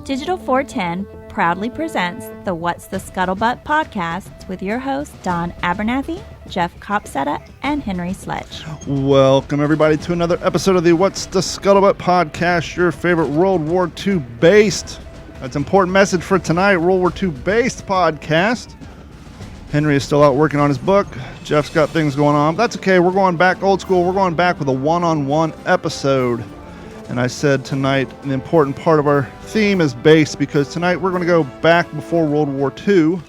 Digital 410 proudly presents the What's the Scuttlebutt podcast with your hosts Don Abernathy, Jeff Copsetta, and Henry Sledge. Welcome, everybody, to another episode of the What's the Scuttlebutt podcast, your favorite World War II based. That's an important message for tonight, World War II based podcast. Henry is still out working on his book. Jeff's got things going on. That's okay. We're going back old school. We're going back with a one-on-one episode. And I said tonight an important part of our theme is base because tonight we're going to go back before World War II. We're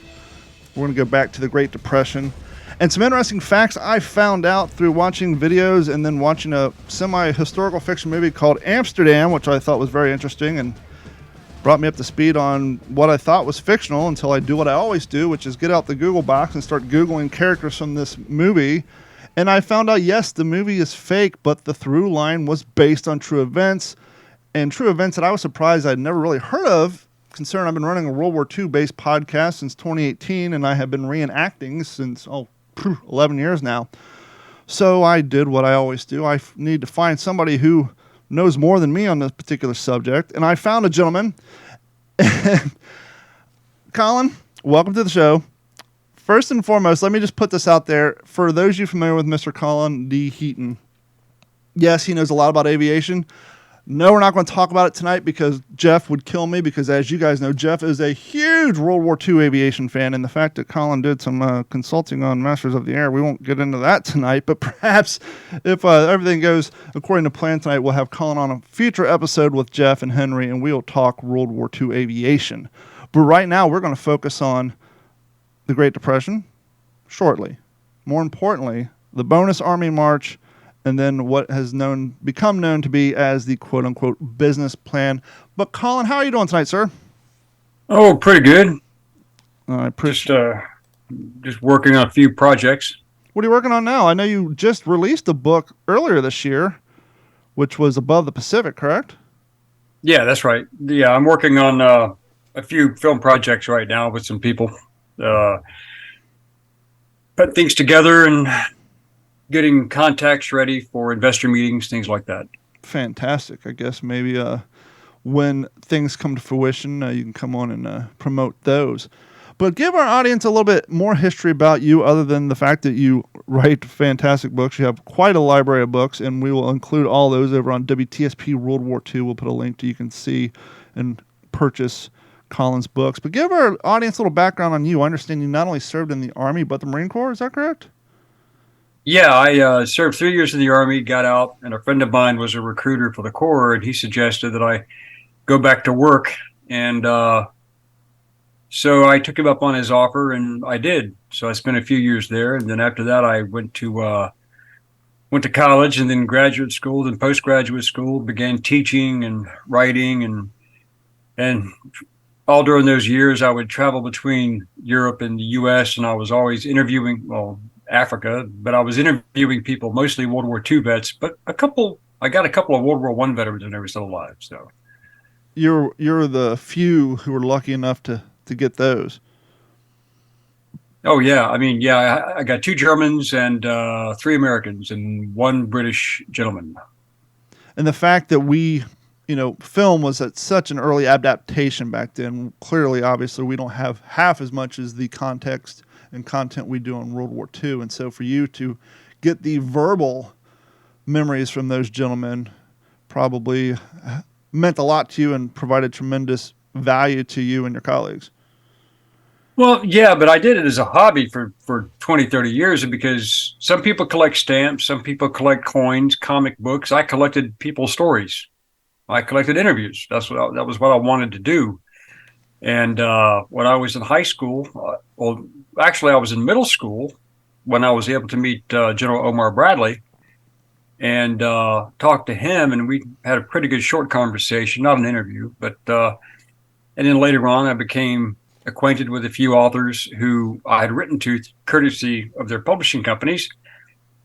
going to go back to the Great Depression. And some interesting facts I found out through watching videos and then watching a semi-historical fiction movie called Amsterdam, which I thought was very interesting and brought me up to speed on what I thought was fictional until I do what I always do, which is get out the Google box and start Googling characters from this movie. And I found out, yes, the movie is fake, but the through line was based on true events, and true events that I was surprised I'd never really heard of, considering I've been running a World War II based podcast since 2018, and I have been reenacting since 11 years now. So I did what I always do. I need to find somebody who knows more than me on this particular subject, and I found a gentleman. Colin, welcome to the show. First and foremost, let me just put this out there. For those of you familiar with Mr. Colin DHeaton, yes, he knows a lot about aviation. No, we're not going to talk about it tonight because Jeff would kill me because, as you guys know, Jeff is a huge World War II aviation fan, and the fact that Colin did some consulting on Masters of the Air, we won't get into that tonight, but perhaps if everything goes according to plan tonight, we'll have Colin on a future episode with Jeff and Henry, and we'll talk World War II aviation. But right now, we're going to focus on the Great Depression shortly. More importantly, the bonus Army March, and then what has become known to be as the quote-unquote business plan. But Colin, how are you doing tonight, sir? Oh, pretty good. I appreciate just working on a few projects. What are you working on now? I know you just released a book earlier this year, which was Above the Pacific, correct? Yeah, that's right. Yeah, I'm working on a few film projects right now with some people. Put things together and getting contacts ready for investor meetings, things like that. Fantastic. I guess maybe when things come to fruition, you can come on and promote those. But give our audience a little bit more history about you other than the fact that you write fantastic books. You have quite a library of books, and we will include all those over on WTSP World War II. We'll put a link to you can see and purchase Colin's books. But give our audience a little background on you. I understand you not only served in the Army, but the Marine Corps. Is that correct? Yeah, I served 3 years in the Army, got out, and a friend of mine was a recruiter for the Corps, and he suggested that I go back to work. And so I took him up on his offer, and I did. So I spent a few years there, and then after that, I went to college, and then graduate school, then postgraduate school, began teaching and writing, and all during those years, I would travel between Europe and the U.S., and I was always interviewing, Africa, but I was interviewing people, mostly World War II vets, but I got a couple of World War I veterans and they were still alive. So you're the few who were lucky enough to get those. Oh yeah. I mean, yeah, I got 2 Germans and 3 Americans and 1 British gentleman. And the fact that film was at such an early adaptation back then. Clearly, obviously, we don't have half as much as the context and content we do on World War II. And so for you to get the verbal memories from those gentlemen probably meant a lot to you and provided tremendous value to you and your colleagues. Well, yeah, but I did it as a hobby for 20, 30 years because some people collect stamps, some people collect coins, comic books. I collected people's stories. I collected interviews. That was what I wanted to do. And when I was in high school, actually I was in middle school when I was able to meet General Omar Bradley and talk to him. And we had a pretty good short conversation, not an interview, but and then later on I became acquainted with a few authors who I had written to courtesy of their publishing companies.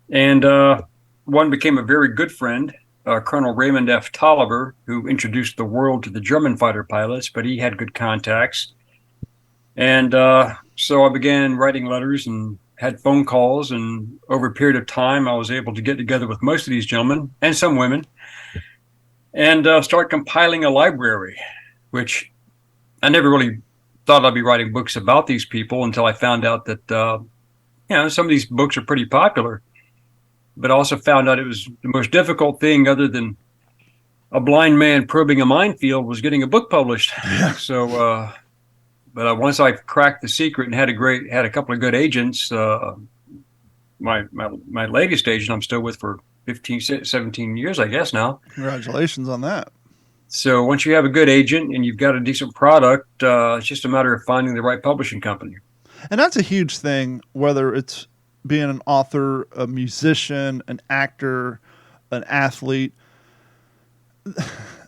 And one became a very good friend, Colonel Raymond F. Tolliver, who introduced the world to the German fighter pilots, but he had good contacts. And so I began writing letters and had phone calls. And over a period of time, I was able to get together with most of these gentlemen and some women and start compiling a library, which I never really thought I'd be writing books about these people until I found out that some of these books are pretty popular. But I also found out it was the most difficult thing, other than a blind man probing a minefield, was getting a book published. So, but once I cracked the secret and had a couple of good agents, my latest agent I'm still with for 15, 17 years, I guess now. Congratulations on that. So once you have a good agent and you've got a decent product, it's just a matter of finding the right publishing company. And that's a huge thing, whether it's being an author, a musician, an actor, an athlete.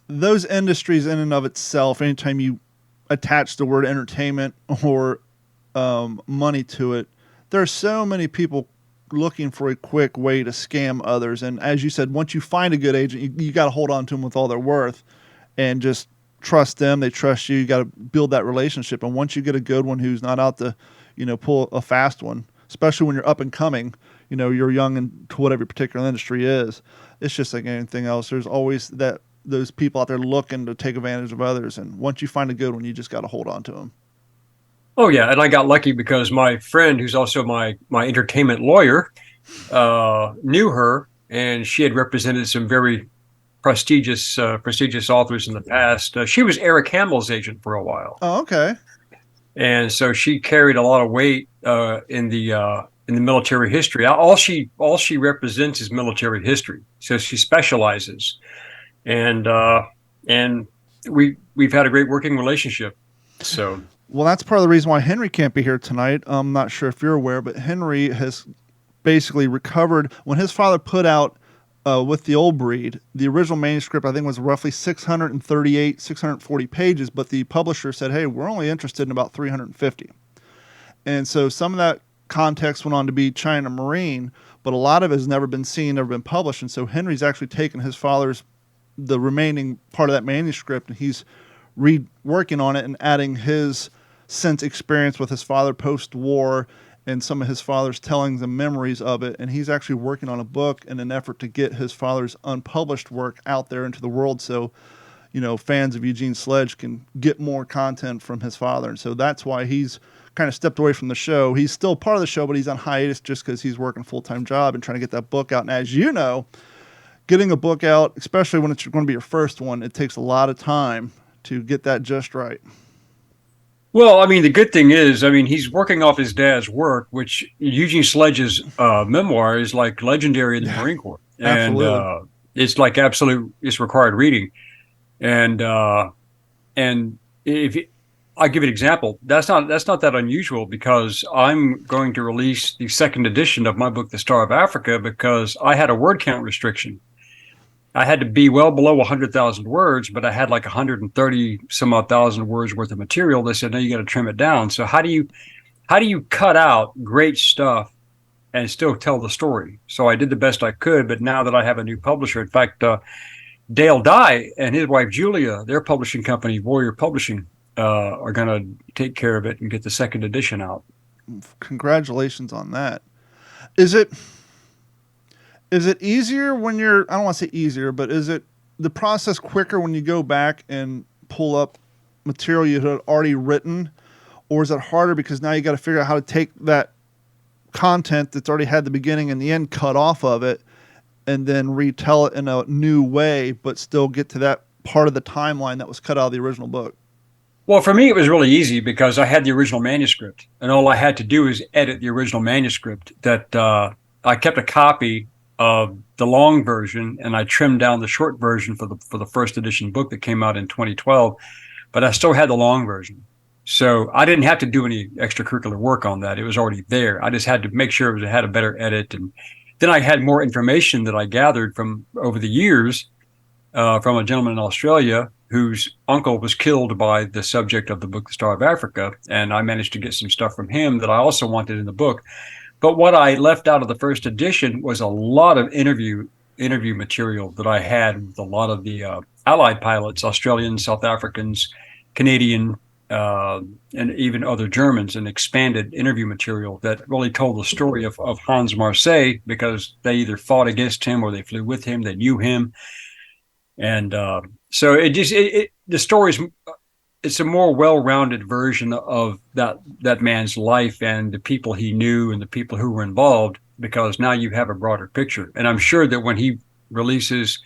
Those industries in and of itself, anytime you attach the word entertainment or money to it, there are so many people looking for a quick way to scam others. And as you said, once you find a good agent, you got to hold on to them with all their worth and just trust them. They trust you. You got to build that relationship. And once you get a good one who's not out to, pull a fast one, especially when you're up and coming, you're young into whatever your particular industry is. It's just like anything else. There's always those people out there looking to take advantage of others. And once you find a good one, you just got to hold on to them. Oh, yeah. And I got lucky because my friend, who's also my entertainment lawyer, knew her, and she had represented some very prestigious authors in the past. She was Eric Hamill's agent for a while. Oh, okay. And so she carried a lot of weight in the military history. All she represents is military history. So she specializes, and we've had a great working relationship. So. Well, that's part of the reason why Henry can't be here tonight. I'm not sure if you're aware, but Henry has basically recovered when his father put out with the Old Breed. The original manuscript, I think, was roughly 640 pages, but the publisher said, hey, we're only interested in about 350. And so some of that context went on to be China Marine, but a lot of it has never been seen, never been published. And so Henry's actually taken his father's, the remaining part of that manuscript, and he's reworking on it and adding his sense experience with his father post-war and some of his father's tellings and memories of it. And he's actually working on a book in an effort to get his father's unpublished work out there into the world so, fans of Eugene Sledge can get more content from his father. And so that's why he's kind of stepped away from the show. He's still part of the show, but he's on hiatus just because he's working a full-time job and trying to get that book out. And as you know, getting a book out, especially when it's going to be your first one, it takes a lot of time to get that just right. Well, I mean, the good thing is, he's working off his dad's work, which Eugene Sledge's memoir is like legendary in the Marine Corps. And it's like it's required reading. And if I give you an example, that's not that unusual, because I'm going to release the second edition of my book, The Star of Africa, because I had a word count restriction. I had to be well below 100,000 words, but I had like 130 some odd thousand words worth of material. They said, no, you got to trim it down. So how do you cut out great stuff and still tell the story? So I did the best I could, but now that I have a new publisher, in fact, Dale Dye and his wife, Julia, their publishing company, Warrior Publishing, are going to take care of it and get the second edition out. Congratulations on that. Is it easier when I don't want to say easier, but is it the process quicker when you go back and pull up material you had already written? Or is it harder because now you got to figure out how to take that content that's already had the beginning and the end cut off of it and then retell it in a new way, but still get to that part of the timeline that was cut out of the original book? Well, for me, it was really easy because I had the original manuscript, and all I had to do is edit the original manuscript. That I kept a copy of the long version, and I trimmed down the short version for the first edition book that came out in 2012, but I still had the long version. So I didn't have to do any extracurricular work on that. It was already there. I just had to make sure it had a better edit. And then I had more information that I gathered from over the years from a gentleman in Australia whose uncle was killed by the subject of the book, The Star of Africa. And I managed to get some stuff from him that I also wanted in the book. But what I left out of the first edition was a lot of interview material that I had with a lot of the Allied pilots, Australians, South Africans, Canadian, and even other Germans, and expanded interview material that really told the story of Hans Marseille, because they either fought against him or they flew with him, they knew him. And so the story's it's a more well-rounded version of that man's life and the people he knew and the people who were involved, because now you have a broader picture. And I'm sure that when he releases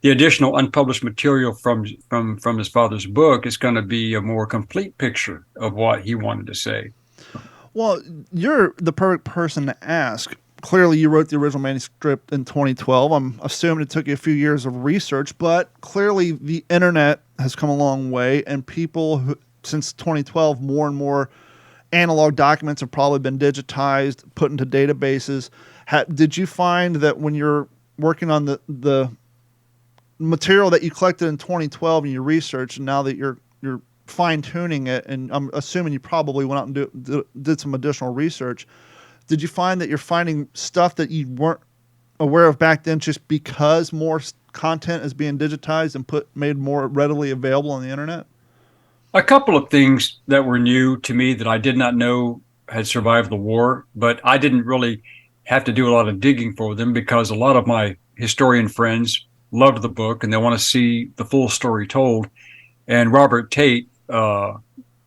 the additional unpublished material from his father's book, it's going to be a more complete picture of what he wanted to say. Well, you're the perfect person to ask. Clearly, you wrote the original manuscript in 2012. I'm assuming it took you a few years of research, but clearly the internet has come a long way, and people since 2012, more and more analog documents have probably been digitized, put into databases. Did you find that when you're working on the material that you collected in 2012 and you researched, and now that you're fine-tuning it, and I'm assuming you probably went out and did some additional research, did you find that you're finding stuff that you weren't aware of back then just because more content is being digitized and made more readily available on the internet? A couple of things that were new to me that I did not know had survived the war, but I didn't really have to do a lot of digging for them because a lot of my historian friends loved the book and they want to see the full story told. And Robert Tate,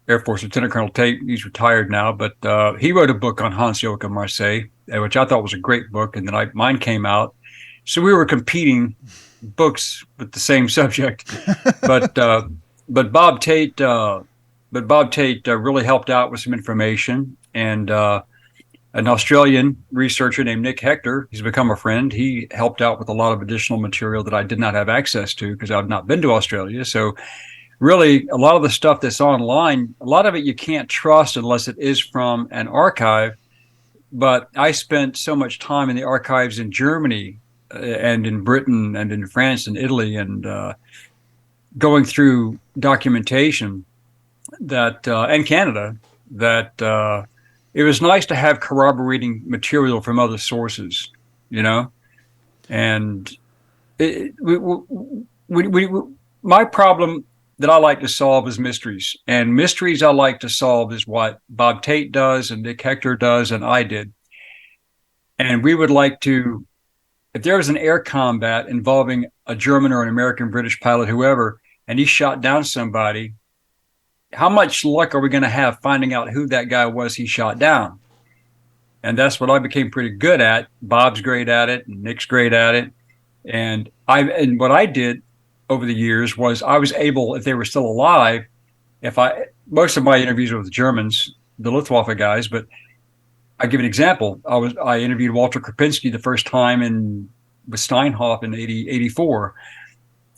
Air Force Lieutenant Colonel Tate, he's retired now, but he wrote a book on Hans Joachim Marseille, which I thought was a great book, and then mine came out. So we were competing books with the same subject, but Bob Tate really helped out with some information, and an Australian researcher named Nick Hector, he's become a friend. He helped out with a lot of additional material that I did not have access to because I've not been to Australia. So really, a lot of the stuff that's online, a lot of it you can't trust unless it is from an archive. But I spent so much time in the archives in Germany and in Britain and in France and Italy and going through documentation that and Canada that it was nice to have corroborating material from other sources, you know. And my problem that I like to solve is mysteries. And mysteries I like to solve is what Bob Tate does and Nick Hector does and I did. And we would like to, if there was an air combat involving a German or an American, British pilot, whoever, and he shot down somebody, how much luck are we going to have finding out who that guy was he shot down? And that's what I became pretty good at. Bob's great at it, and Nick's great at it. And what I did over the years was I was able, if they were still alive, most of my interviews were with the Germans, the Luftwaffe guys, but I give an example. I interviewed Walter Krupinski the first time with Steinhoff in 84.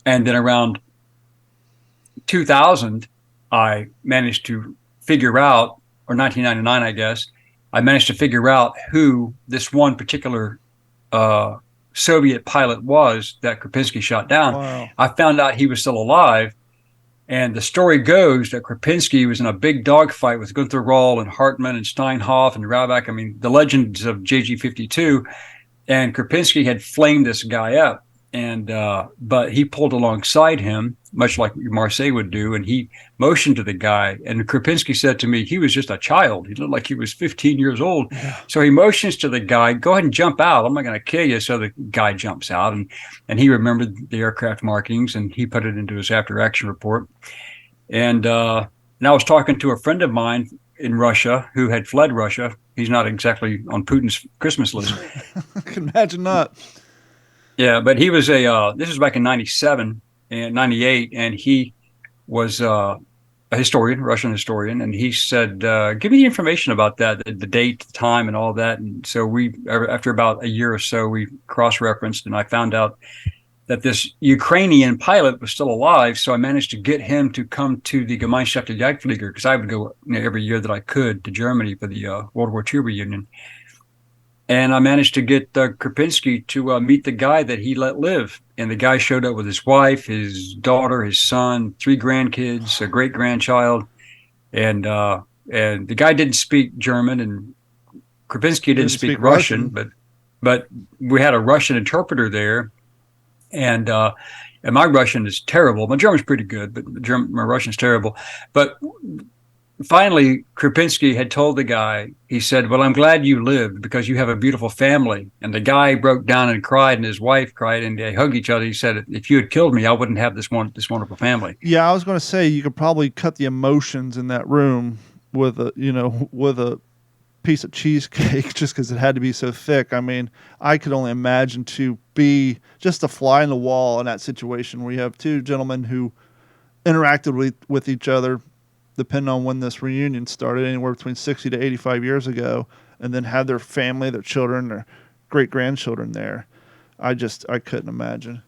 And then around 2000, I managed to figure out, or 1999, I guess, I managed to figure out who this one particular Soviet pilot was that Krupinski shot down. Wow. I found out he was still alive. And the story goes that Krupinski was in a big dogfight with Gunther Rahl and Hartmann and Steinhoff and Raubach. I mean, the legends of JG-52. And Krupinski had flamed this guy up. And but he pulled alongside him, much like Marseille would do, and he motioned to the guy. And Krupinski said to me, he was just a child. He looked like he was 15 years old. Yeah. So he motions to the guy, go ahead and jump out. I'm not going to kill you. So the guy jumps out, and he remembered the aircraft markings, and he put it into his after-action report. And I was talking to a friend of mine in Russia who had fled Russia. He's not exactly on Putin's Christmas list. I can imagine not. Yeah, but he was this was back in 97 and 98, and he was a historian, Russian historian, and he said, give me the information about that, the date, the time, and all that. And so after about a year or so, we cross-referenced, and I found out that this Ukrainian pilot was still alive, so I managed to get him to come to the Gemeinschaft der Jagdflieger, because I would go every year that I could to Germany for the World War II reunion. And I managed to get Krupinski to meet the guy that he let live. And the guy showed up with his wife, his daughter, his son, 3 grandkids, a great-grandchild. And the guy didn't speak German, and Krupinski didn't speak Russian. But we had a Russian interpreter there. And my Russian is terrible. My German's pretty good, but my Russian's terrible. But finally, Krupinski had told the guy, he said, well, I'm glad you lived because you have a beautiful family. And the guy broke down and cried, and his wife cried, and they hugged each other. He said, if you had killed me, I wouldn't have this wonderful family. Yeah, I was going to say you could probably cut the emotions in that room with a piece of cheesecake just because it had to be so thick. I mean, I could only imagine to be just a fly in the wall in that situation where you have two gentlemen who interacted with each other, depending on when this reunion started, anywhere between 60 to 85 years ago, and then had their family, their children, their great-grandchildren there. I couldn't imagine.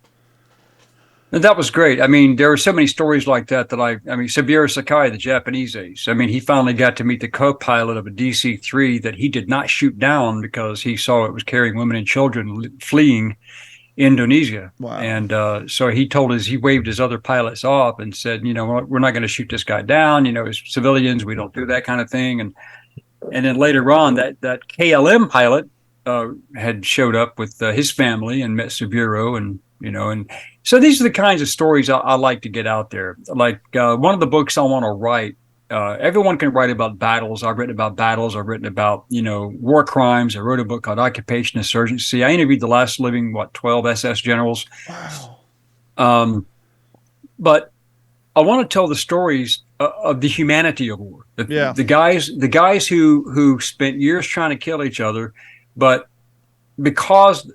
And that was great. I mean, there were so many stories like that I mean, Subiru Sakai, the Japanese ace. I mean, he finally got to meet the co-pilot of a DC-3 that he did not shoot down because he saw it was carrying women and children fleeing Indonesia. Wow. And so he waved his other pilots off and said, we're not going to shoot this guy down. As civilians, we don't do that kind of thing. And then later on, that KLM pilot had showed up with his family and met Subiru, and so these are the kinds of stories I like to get out there. Like one of the books I want to write, everyone can write about battles. I've written about battles. I've written about, war crimes. I wrote a book called Occupation Insurgency. I interviewed the last living, 12 SS generals. Wow. But I want to tell the stories of the humanity of war. The guys who spent years trying to kill each other, but because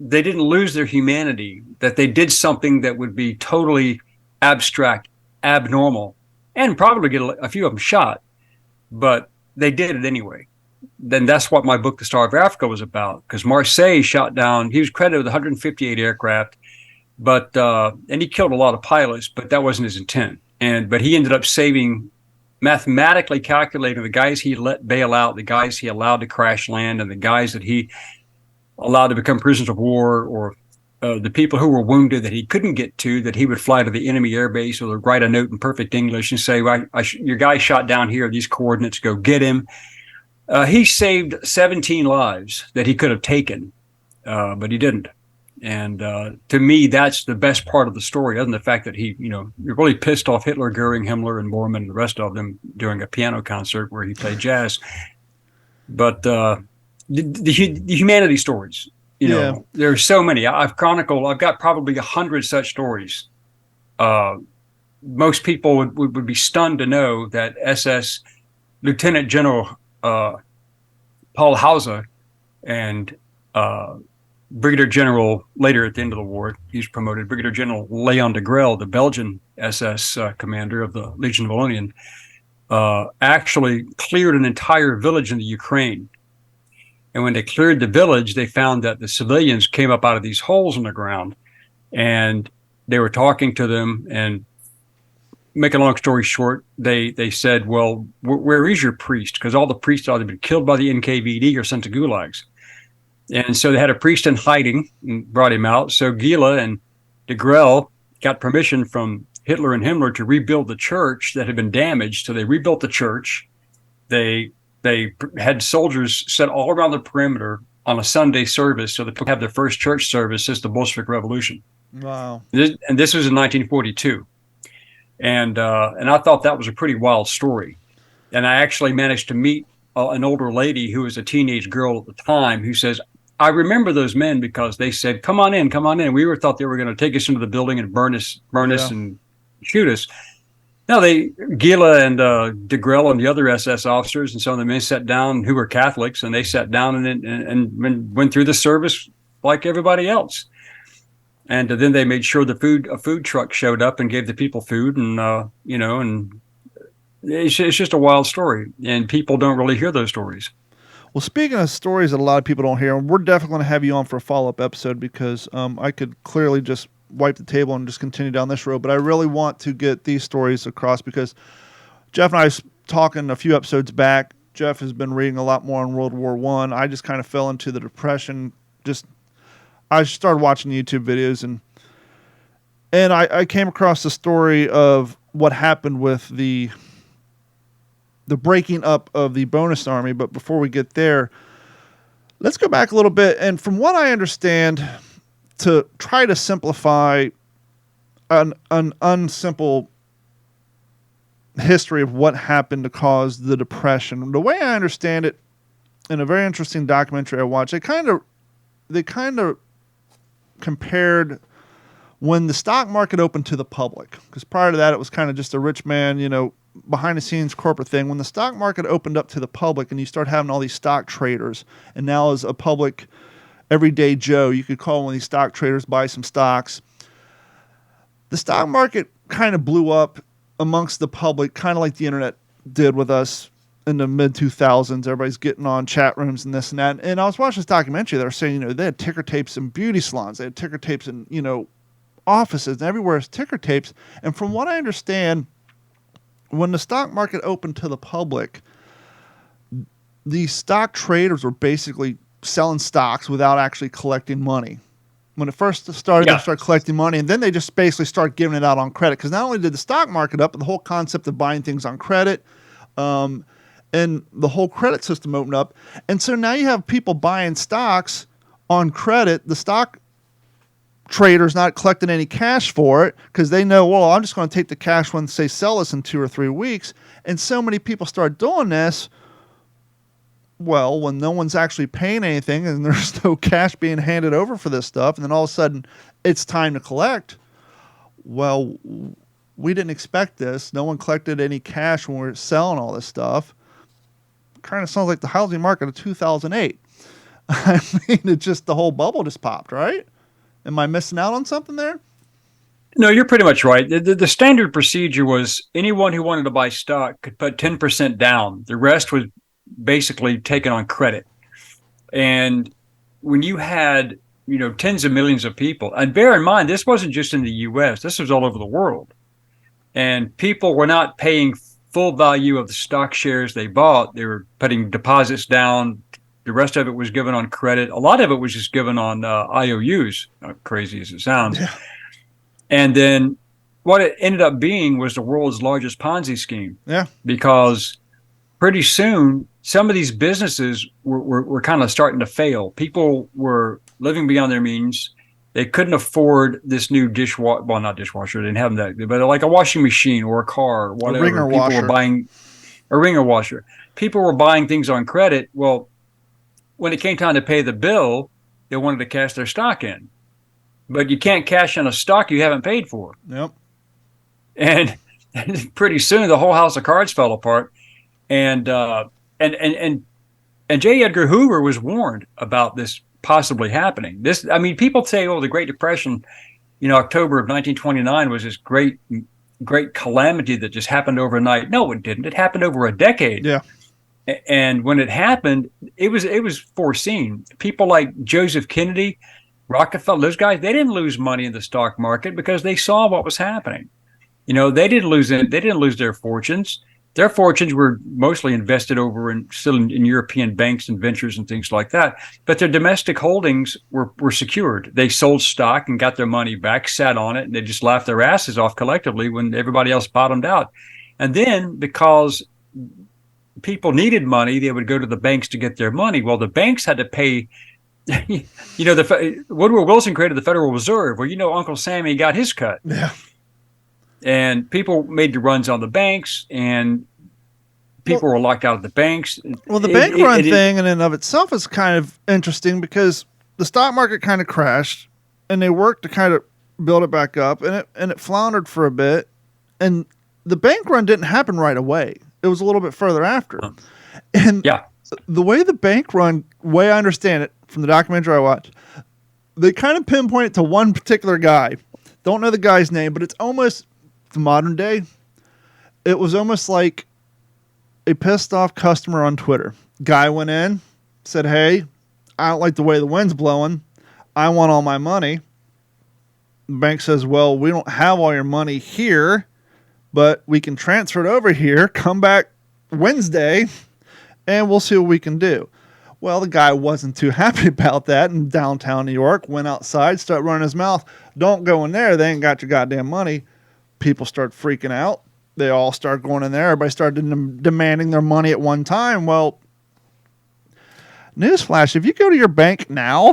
they didn't lose their humanity, that they did something that would be totally abstract, abnormal, and probably get a few of them shot, but they did it anyway. Then that's what my book, The Star of Africa, was about, because Marseille shot down, he was credited with 158 aircraft, but and he killed a lot of pilots, but that wasn't his intent. But he ended up mathematically calculating the guys he let bail out, the guys he allowed to crash land, and the guys that he allowed to become prisoners of war, or the people who were wounded that he couldn't get to, that he would fly to the enemy air base or write a note in perfect English and say, your guy shot down here, these coordinates, go get him. He saved 17 lives that he could have taken, but he didn't. And to me, that's the best part of the story, other than the fact that he, really pissed off Hitler, Goering, Himmler, and Bormann, and the rest of them during a piano concert where he played jazz. But the humanity stories, there are so many. I've got probably 100 such stories. Most people would be stunned to know that SS Lieutenant General Paul Hauser and Brigadier General, later at the end of the war, he's promoted, Brigadier General Leon de Grelle, the Belgian SS commander of the Legion of Wallonia, actually cleared an entire village in the Ukraine. And when they cleared the village, they found that the civilians came up out of these holes in the ground, and they were talking to them. And make a long story short, they said, well, where is your priest? Because all the priests had either been killed by the NKVD or sent to gulags. And so they had a priest in hiding and brought him out. So Gila and de Grelle got permission from Hitler and Himmler to rebuild the church that had been damaged. So they rebuilt the church. They had soldiers set all around the perimeter on a Sunday service, so they could have their first church service since the Bolshevik Revolution. Wow! And this was in 1942, and I thought that was a pretty wild story. And I actually managed to meet an older lady who was a teenage girl at the time, who says, "I remember those men because they said, 'Come on in, come on in.' We thought they were going to take us into the building and burn us and shoot us." No, Gila and de Grelle and the other SS officers and some of the men sat down who were Catholics, and they sat down and went through the service like everybody else. And then they made sure a food truck showed up and gave the people food, and and it's just a wild story, and people don't really hear those stories. Well, speaking of stories that a lot of people don't hear, we're definitely going to have you on for a follow-up episode, because I could clearly just wipe the table and just continue down this road. But I really want to get these stories across, because Jeff and I was talking a few episodes back. Jeff has been reading a lot more on World War I. I just kind of fell into the depression. I started watching YouTube videos, and I came across the story of what happened with the breaking up of the bonus army. But before we get there, let's go back a little bit. And from what I understand, to try to simplify an unsimple history of what happened to cause the Depression. The way I understand it, in a very interesting documentary I watched, they kind of compared when the stock market opened to the public, because prior to that it was kind of just a rich man, behind the scenes corporate thing. When the stock market opened up to the public and you start having all these stock traders, and now as a public everyday Joe, you could call one of these stock traders, buy some stocks. The stock market kind of blew up amongst the public, kind of like the internet did with us in the mid 2000s. Everybody's getting on chat rooms and this and that. And I was watching this documentary. They were saying, they had ticker tapes in beauty salons. They had ticker tapes in, offices, and everywhere is ticker tapes. And from what I understand, when the stock market opened to the public, the stock traders were basically selling stocks without actually collecting money. When it first started, They started collecting money, and then they just basically start giving it out on credit. Because not only did the stock market up, but the whole concept of buying things on credit, and the whole credit system opened up. And so now you have people buying stocks on credit. The stock traders not collecting any cash for it because they know, well, I'm just going to take the cash when they sell this in 2 or 3 weeks. And so many people start doing this. Well, when no one's actually paying anything and there's no cash being handed over for this stuff, and then all of a sudden it's time to collect. Well, we didn't expect this. No one collected any cash when we were selling all this stuff. Kind of sounds like the housing market of 2008. I mean, it's just the whole bubble just popped, right? Am I missing out on something there? No, you're pretty much right. The standard procedure was anyone who wanted to buy stock could put 10% down. The rest was basically taken on credit. And when you had, tens of millions of people, and bear in mind, this wasn't just in the U.S., this was all over the world. And people were not paying full value of the stock shares they bought. They were putting deposits down. The rest of it was given on credit. A lot of it was just given on IOUs, crazy as it sounds. Yeah. And then what it ended up being was the world's largest Ponzi scheme. Yeah. Because pretty soon, some of these businesses were kind of starting to fail. People were living beyond their means. They couldn't afford this new dishwasher. Well, not dishwasher. They didn't have that, but like a washing machine or a car or whatever. A wringer washer. Were buying a wringer washer. People were buying things on credit. Well, when it came time to pay the bill, they wanted to cash their stock in. But you can't cash in a stock you haven't paid for. Yep. And pretty soon the whole house of cards fell apart. And J. Edgar Hoover was warned about this possibly happening. People say, the Great Depression, October of 1929 was this great calamity that just happened overnight. No, it didn't. It happened over a decade. Yeah. And when it happened, it was foreseen. People like Joseph Kennedy, Rockefeller, those guys, they didn't lose money in the stock market because they saw what was happening. They didn't lose their fortunes. Their fortunes were mostly invested still in European banks and ventures and things like that. But their domestic holdings were secured. They sold stock and got their money back, sat on it, and they just laughed their asses off collectively when everybody else bottomed out. And then because people needed money, they would go to the banks to get their money. Well, the banks had to pay. Woodrow Wilson created the Federal Reserve. Well, Uncle Sammy got his cut. Yeah. And people made the runs on the banks, and people were locked out of the banks. Well, the bank run thing in and of itself is kind of interesting because the stock market kind of crashed, and they worked to kind of build it back up, and it floundered for a bit. And the bank run didn't happen right away. It was a little bit further after. And the way the bank run, way I understand it from the documentary I watched, they kind of pinpoint it to one particular guy. Don't know the guy's name, but it's almost the modern day. It was almost like a pissed off customer on Twitter. Guy went in, said, "Hey, I don't like the way the wind's blowing. I want all my money." The bank says, "Well, we don't have all your money here, but we can transfer it over here. Come back Wednesday and we'll see what we can do." Well, the guy wasn't too happy about that in downtown New York, went outside, started running his mouth. "Don't go in there. They ain't got your goddamn money." People start freaking out. They all start going in there. Everybody started demanding their money at one time. Well, newsflash, if you go to your bank now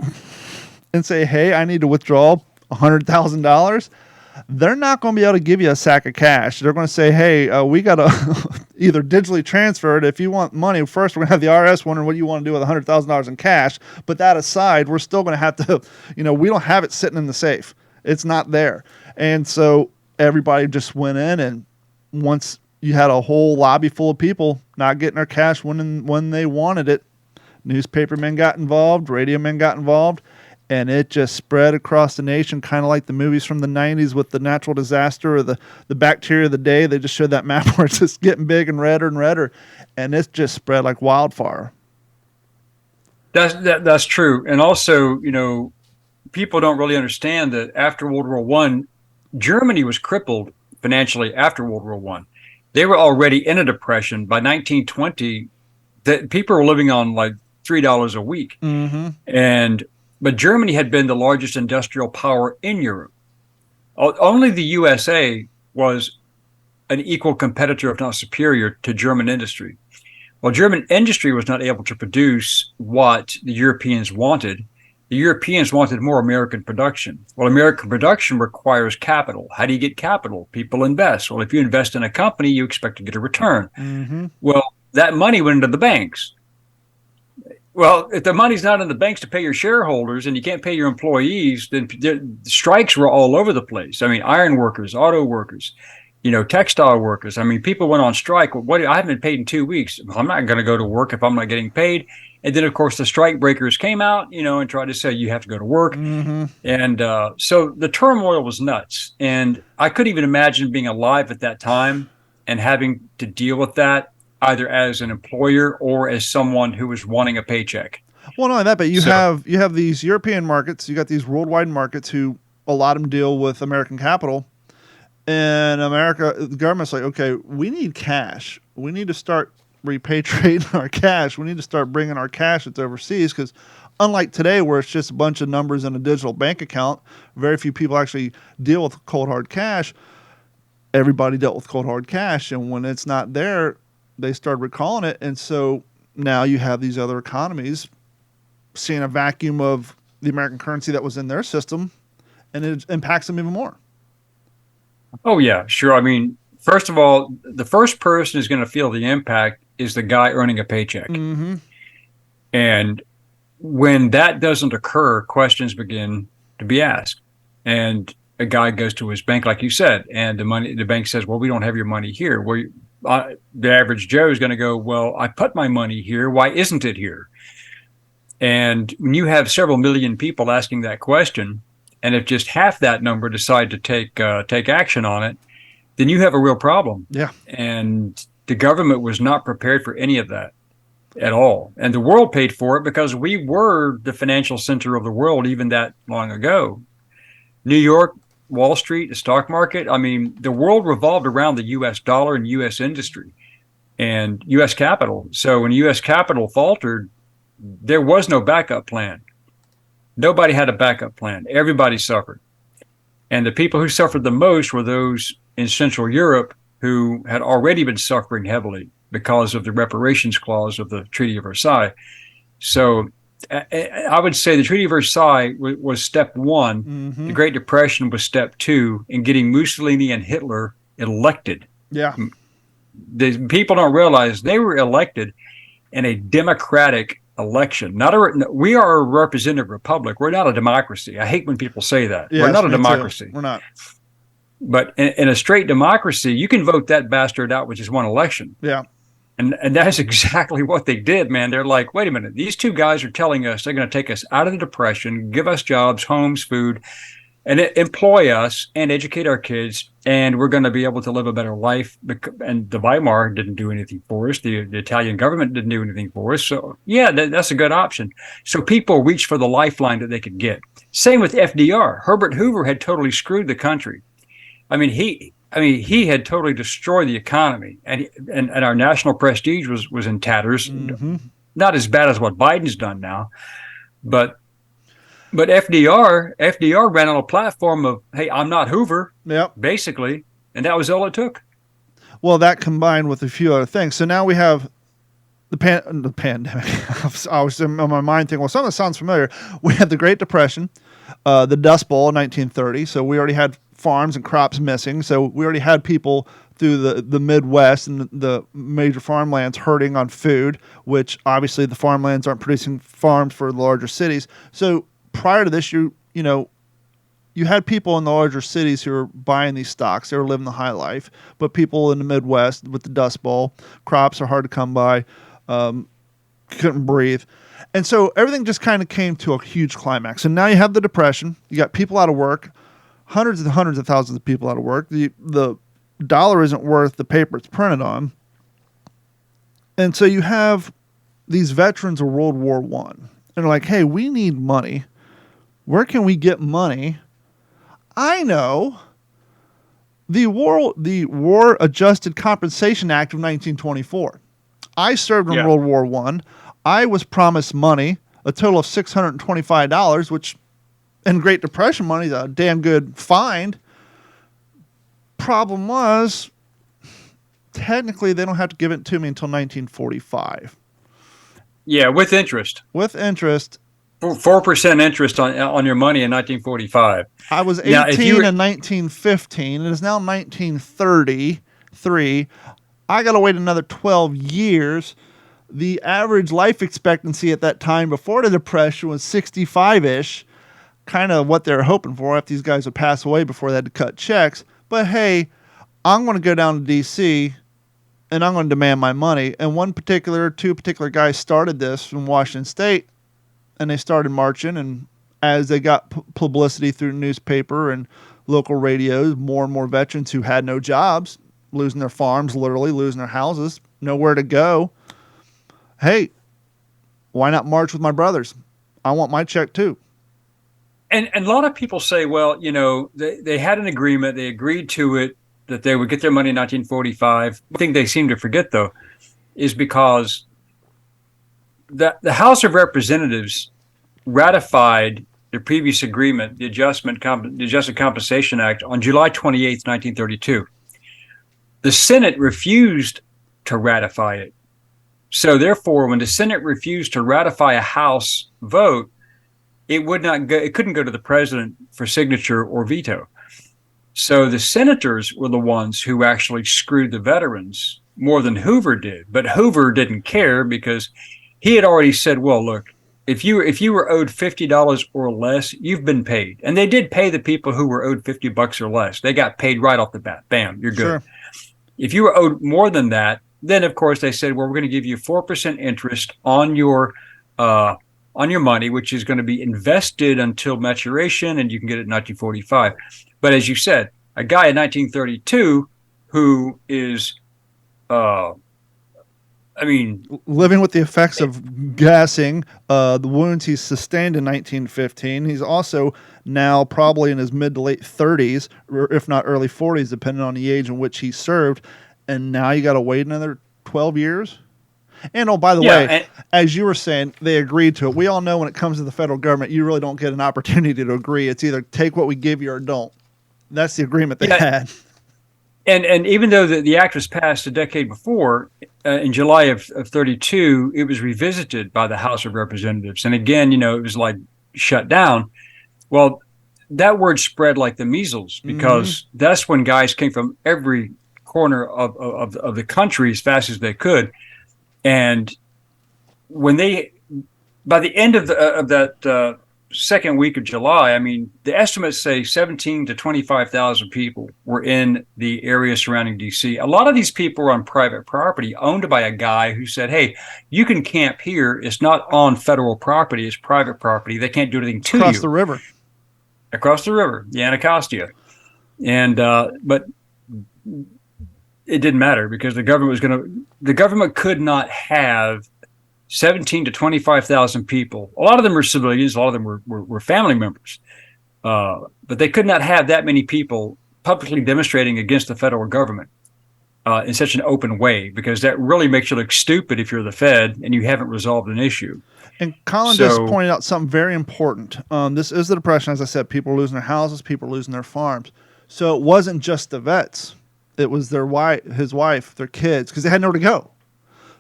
and say, "Hey, I need to withdraw $100,000, they're not going to be able to give you a sack of cash. They're going to say, hey, we got to either digitally transfer it. If you want money, first we're going to have the IRS wondering what you want to do with $100,000 in cash. But that aside, we're still going to have to, we don't have it sitting in the safe. It's not there. And so everybody just went in, and once you had a whole lobby full of people not getting their cash when they wanted it, newspapermen got involved, radio men got involved, and it just spread across the nation, kind of like the movies from the 90s with the natural disaster or the bacteria of the day. They just showed that map where it's just getting big and redder, and it just spread like wildfire. That's true. And also, people don't really understand that after World War I, Germany was crippled financially after World War I. They were already in a depression. By 1920, that people were living on like $3 a week. Mm-hmm. But Germany had been the largest industrial power in Europe. Only the USA was an equal competitor, if not superior, to German industry. Well, German industry was not able to produce what the Europeans wanted. The Europeans wanted more American production. Well, American production requires capital. How do you get capital? People invest. Well, if you invest in a company, you expect to get a return. Mm-hmm. Well, that money went into the banks. Well, if the money's not in the banks to pay your shareholders and you can't pay your employees, then the strikes were all over the place. I mean, iron workers, auto workers, textile workers. I mean, people went on strike. I haven't been paid in 2 weeks. I'm not going to go to work if I'm not getting paid. And then, of course, the strike breakers came out, and tried to say you have to go to work. Mm-hmm. And so the turmoil was nuts. And I couldn't even imagine being alive at that time and having to deal with that, either as an employer or as someone who was wanting a paycheck. Well, not only that, but you have these European markets. You got these worldwide markets who a lot of them deal with American capital. In America, the government's like, okay, we need cash. We need to start repatriating our cash. We need to start bringing our cash that's overseas, because unlike today where it's just a bunch of numbers in a digital bank account, very few people actually deal with cold hard cash. Everybody dealt with cold hard cash, and when it's not there, they started recalling it. And so now you have these other economies seeing a vacuum of the American currency that was in their system, and it impacts them even more. Oh, yeah, sure. I mean, first of all, the first person who's going to feel the impact is the guy earning a paycheck. Mm-hmm. And when that doesn't occur, questions begin to be asked. And a guy goes to his bank, like you said, and the bank says, well, we don't have your money here. Well, the average Joe is going to go, well, I put my money here. Why isn't it here? And when you have several million people asking that question, and if just half that number decide to take action on it, then you have a real problem. Yeah. And the government was not prepared for any of that at all. And the world paid for it because we were the financial center of the world even that long ago. New York, Wall Street, the stock market, I mean, the world revolved around the U.S. dollar and U.S. industry and U.S. capital. So when U.S. capital faltered, there was no backup plan. Nobody had a backup plan. Everybody suffered. And the people who suffered the most were those in Central Europe who had already been suffering heavily because of the reparations clause of the Treaty of Versailles. So I would say the Treaty of Versailles was step one. Mm-hmm. The Great Depression was step two in getting Mussolini and Hitler elected. Yeah. The people don't realize they were elected in a democratic election. We are a representative republic. We're not a democracy. I hate when people say that. Yes, we're not a democracy. Too. We're not. But in a straight democracy, you can vote that bastard out with just one election. Yeah. And that's exactly what they did, man. They're like, wait a minute. These two guys are telling us they're going to take us out of the depression, give us jobs, homes, food, and employ us and educate our kids. And we're going to be able to live a better life. And the Weimar didn't do anything for us. The Italian government didn't do anything for us. So, yeah, that's a good option. So people reached for the lifeline that they could get. Same with FDR. Herbert Hoover had totally screwed the country. I mean, he had totally destroyed the economy, and our national prestige was in tatters. Mm-hmm. Not as bad as what Biden's done now, but FDR ran on a platform of, hey, I'm not Hoover, yep, basically, and that was all it took. Well, that combined with a few other things. So now we have the pandemic. I was in my mind thinking, well, some of this sounds familiar. We had the Great Depression, the Dust Bowl in 1930. So we already had farms and crops missing. So we already had people through the Midwest and the major farmlands hurting on food, which obviously the farmlands aren't producing farms for the larger cities. So prior to this, you had people in the larger cities who were buying these stocks. They were living the high life. But people in the Midwest with the Dust Bowl, crops are hard to come by, couldn't breathe. And so everything just kind of came to a huge climax. And now you have the Depression. You got people out of work, hundreds and hundreds of thousands of people out of work. The dollar isn't worth the paper it's printed on. And so you have these veterans of World War I. And they're like, hey, we need money. Where can we get money? I know. The War Adjusted Compensation Act of 1924. I served in World War I. I was promised money, a total of $625, which in Great Depression money is a damn good find. Problem was, technically, they don't have to give it to me until 1945. Yeah, with interest. With interest. 4% interest on your money in 1945. I was 18 in 1915. It is now 1933. I got to wait another 12 years. The average life expectancy at that time before the Depression was 65-ish. Kind of what they were hoping for if these guys would pass away before they had to cut checks. But hey, I'm going to go down to D.C. and I'm going to demand my money. And two particular guys started this from Washington State, and they started marching. And as they got publicity through newspaper and local radios, more and more veterans who had no jobs, losing their farms, literally losing their houses, nowhere to go. Hey, why not march with my brothers? I want my check too. And a lot of people say, well, they had an agreement. They agreed to it that they would get their money in 1945. The thing they seem to forget, though, is because the House of Representatives ratified the previous agreement, the Adjusted Compensation Act, on July 28th, 1932. The Senate refused to ratify it. So therefore, when the Senate refused to ratify a House vote, it couldn't go to the president for signature or veto. So the senators were the ones who actually screwed the veterans more than Hoover did. But Hoover didn't care because he had already said, well, look, if you were owed $50 or less, you've been paid. And they did pay the people who were owed $50 or less. They got paid right off the bat. Bam, you're good. Sure. If you were owed more than that, then of course they said, well, we're going to give you 4% interest on your money, which is going to be invested until maturation, and you can get it in 1945. But as you said, a guy in 1932 who is, living with the effects of gassing, the wounds he sustained in 1915. He's also now probably in his mid to late 30s, or if not early 40s, depending on the age in which he served. And now you got to wait another 12 years. And by the way, as you were saying, they agreed to it. We all know when it comes to the federal government, you really don't get an opportunity to agree. It's either take what we give you or don't. That's the agreement they had. And even though the act was passed a decade before, in July of 32, it was revisited by the House of Representatives. And again, it was like shut down. Well, that word spread like the measles because that's when guys came from every corner of the country as fast as they could. And when by the end of that second week of July, the estimates say 17 to 25,000 people were in the area surrounding D.C. A lot of these people were on private property owned by a guy who said, hey, you can camp here. It's not on federal property. It's private property. They can't do anything to you. Across the river. Across the river, the Anacostia. And, but it didn't matter because the government could not have 17 to 25,000 people. A lot of them were civilians. A lot of them were family members. But they could not have that many people publicly demonstrating against the federal government in such an open way, because that really makes you look stupid if you're the Fed and you haven't resolved an issue. And Colin just pointed out something very important. This is the Depression. As I said, people are losing their houses, people are losing their farms. So it wasn't just the vets. It was his wife, their kids, because they had nowhere to go.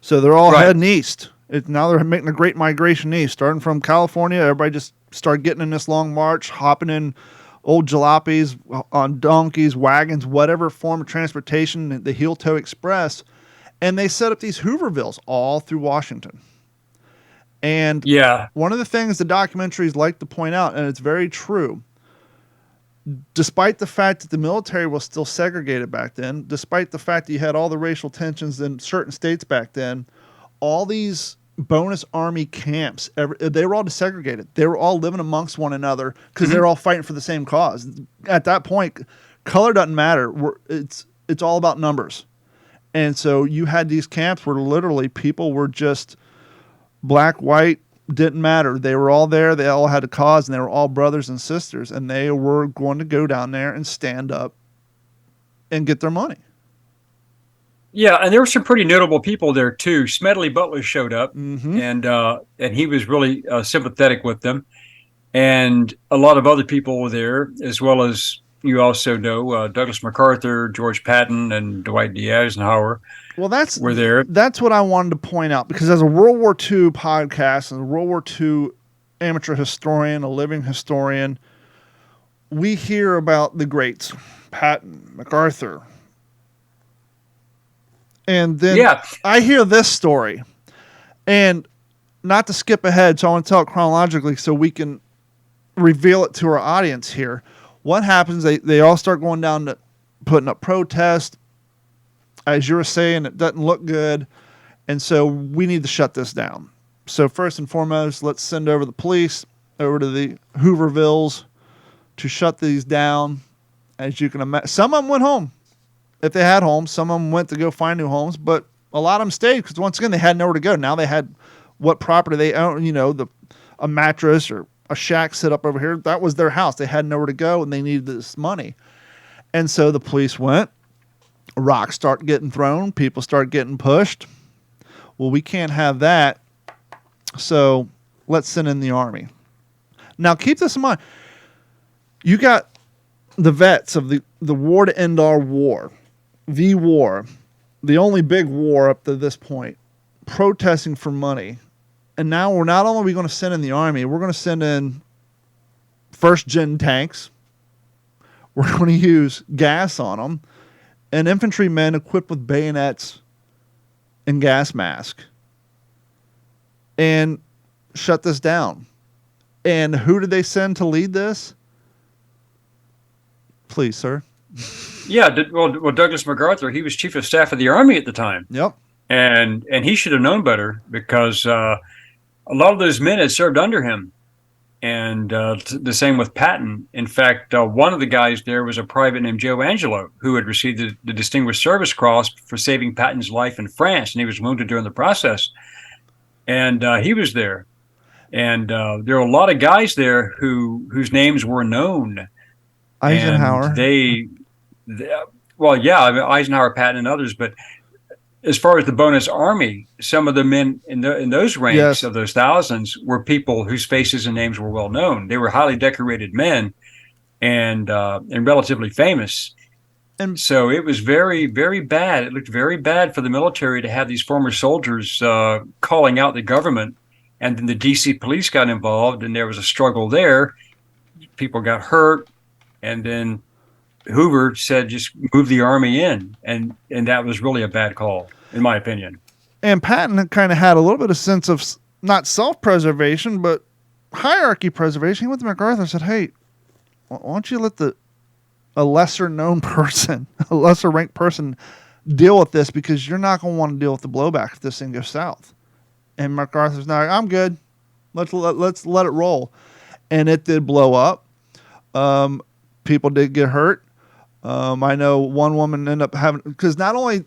So they're all heading east. Now they're making a great migration east, starting from California. Everybody just started getting in this long march, hopping in old jalopies on donkeys, wagons, whatever form of transportation, the heel toe express. And they set up these Hoovervilles all through Washington. And one of the things the documentaries like to point out, and it's very true, despite the fact that the military was still segregated back then, despite the fact that you had all the racial tensions in certain states back then, all these bonus army camps, they were all desegregated. They were all living amongst one another because they were all fighting for the same cause. At that point, color doesn't matter. It's all about numbers. And so you had these camps where literally people were just black, white, didn't matter. They were all there. They all had a cause, and they were all brothers and sisters, and they were going to go down there and stand up and get their money. Yeah, and there were some pretty notable people there too. Smedley Butler showed up, and he was really sympathetic with them, and a lot of other people were there, as well as you also know Douglas MacArthur, George Patton, and Dwight D. Eisenhower. Well, were there. That's what I wanted to point out, because as a World War II podcast and a World War II amateur historian, a living historian, we hear about the greats, Patton, MacArthur. And then I hear this story, and not to skip ahead, so I want to tell it chronologically so we can reveal it to our audience here. What happens, they all start going down to putting up protests. As you were saying, it doesn't look good, and so we need to shut this down. So first and foremost, let's send over the police over to the Hoovervilles to shut these down. As you can imagine, some of them went home. If they had homes, some of them went to go find new homes, but a lot of them stayed because, once again, they had nowhere to go. Now they had what property they own, a mattress or a shack set up over here. That was their house. They had nowhere to go, and they needed this money. And so the police went. Rocks start getting thrown. People start getting pushed. Well, we can't have that, so let's send in the Army. Now, keep this in mind. You got the vets of the war to end our war, the war, the only big war up to this point, protesting for money. And now we're not only going to send in the Army, we're going to send in first-gen tanks. We're going to use gas on them, and infantrymen equipped with bayonets and gas masks, and shut this down. And who did they send to lead this? Please, sir. Yeah, well, Douglas MacArthur, he was chief of staff of the Army at the time. Yep. And he should have known better, because a lot of those men had served under him. And the same with Patton. In fact, one of the guys there was a private named Joe Angelo, who had received the Distinguished Service Cross for saving Patton's life in France, and he was wounded during the process. And he was there. And there were a lot of guys there whose names were known. Eisenhower. Eisenhower, Patton, and others. But as far as the bonus army, some of the men in those ranks of those thousands were people whose faces and names were well known. They were highly decorated men and relatively famous. And so it was very, very bad. It looked very bad for the military to have these former soldiers calling out the government. And then the D.C. police got involved, and there was a struggle there. People got hurt. And then Hoover said, just move the Army in. And that was really a bad call, in my opinion. And Patton kind of had a little bit of sense of not self-preservation, but hierarchy preservation. He went to MacArthur and said, hey, why don't you let a lesser-known person, a lesser-ranked person deal with this, because you're not going to want to deal with the blowback if this thing goes south. And MacArthur's not, I'm good. Let's let it roll. And it did blow up. People did get hurt. I know one woman ended up having, because not only,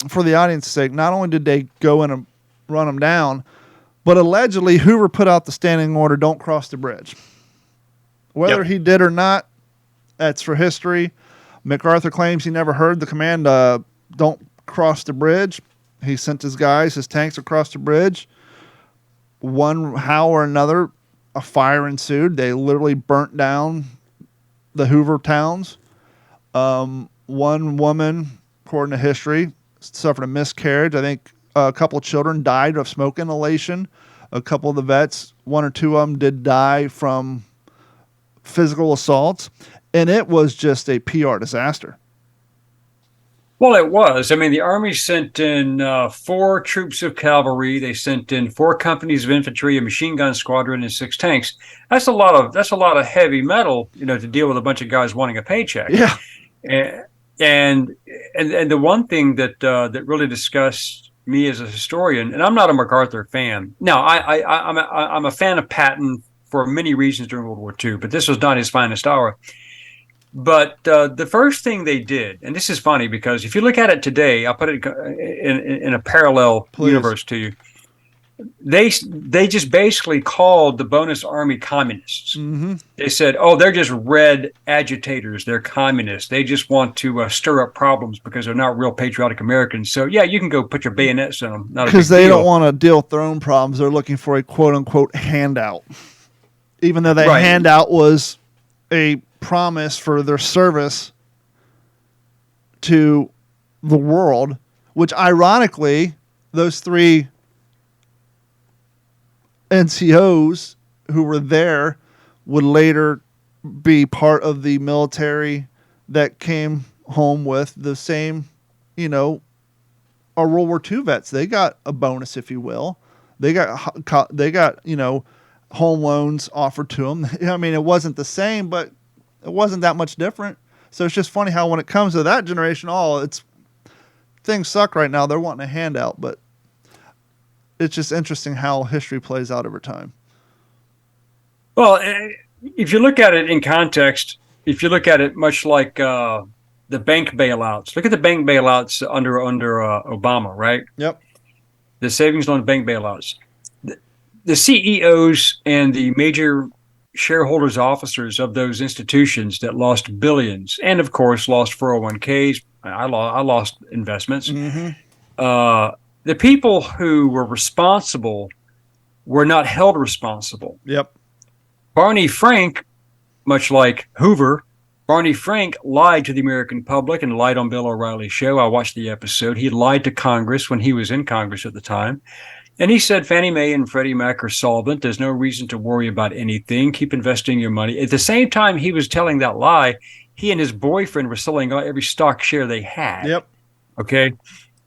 for the audience's sake, not only did they go in and run them down, but allegedly Hoover put out the standing order, don't cross the bridge. Whether he did or not, that's for history. MacArthur claims he never heard the command, don't cross the bridge. He sent his guys, his tanks across the bridge. One how or another, a fire ensued. They literally burnt down the Hoover towns. One woman, according to history, suffered a miscarriage. I think a couple of children died of smoke inhalation. A couple of the vets, one or two of them, did die from physical assaults, and it was just a PR disaster. Well, it was. I mean, the Army sent in 4 troops of cavalry. They sent in 4 companies of infantry, a machine gun squadron, and 6 tanks. That's a lot of heavy metal, to deal with a bunch of guys wanting a paycheck. Yeah. And the one thing that that really disgusts me as a historian, and I'm not a MacArthur fan. Now, I'm a fan of Patton for many reasons during World War II, but this was not his finest hour. But the first thing they did, and this is funny because if you look at it today, I'll put it in a parallel universe to you. They just basically called the bonus army communists. Mm-hmm. They said, "Oh, they're just red agitators. They're communists. They just want to stir up problems because they're not real patriotic Americans." So yeah, you can go put your bayonets in them. Because they don't want to deal with their own problems. They're looking for a quote unquote handout, even though that handout was a promise for their service to the world, which ironically, those 3 NCOs who were there would later be part of the military that came home with the same, our World War II vets. They got a bonus, if you will. They got, home loans offered to them. I mean, it wasn't the same, but it wasn't that much different. So it's just funny how when it comes to that generation, things suck right now. They're wanting a handout, but it's just interesting how history plays out over time. Well, if you look at it in context, if you look at it much like the bank bailouts, look at the bank bailouts under Obama, right? Yep. The savings loan bank bailouts. The CEOs and the major shareholders, officers of those institutions that lost billions, and of course lost 401ks. I lost investments. Mm-hmm. The people who were responsible were not held responsible. Yep. Barney Frank, much like Hoover, Barney Frank lied to the American public and lied on Bill O'Reilly's show. I watched the episode. He lied to Congress when he was in Congress at the time. And he said Fannie Mae and Freddie Mac are solvent. There's no reason to worry about anything. Keep investing your money. At the same time he was telling that lie, he and his boyfriend were selling every stock share they had. Yep. Okay.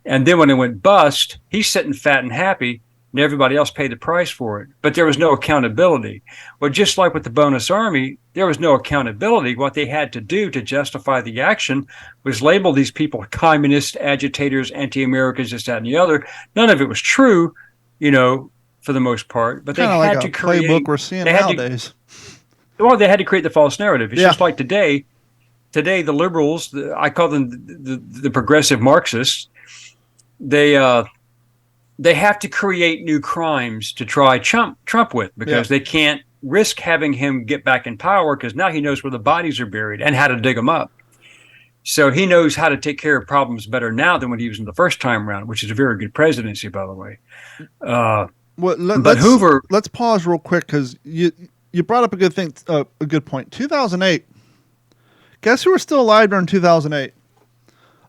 And then when it went bust, he's sitting fat and happy, and everybody else paid the price for it. But there was no accountability. Well, just like with the bonus army, there was no accountability. What they had to do to justify the action was label these people communist, agitators, anti-Americans, this, that, and the other. None of it was true. For the most part, but they had to create playbook we're seeing nowadays. They had to create the false narrative. It's just like today. Today, the liberals, I call them the progressive Marxists. They have to create new crimes to try Trump with because they can't risk having him get back in power because now he knows where the bodies are buried and how to dig them up. So he knows how to take care of problems better now than when he was in the first time around, which is a very good presidency, by the way. But Hoover. Let's pause real quick because you brought up a good point. 2008. Guess who were still alive during 2008?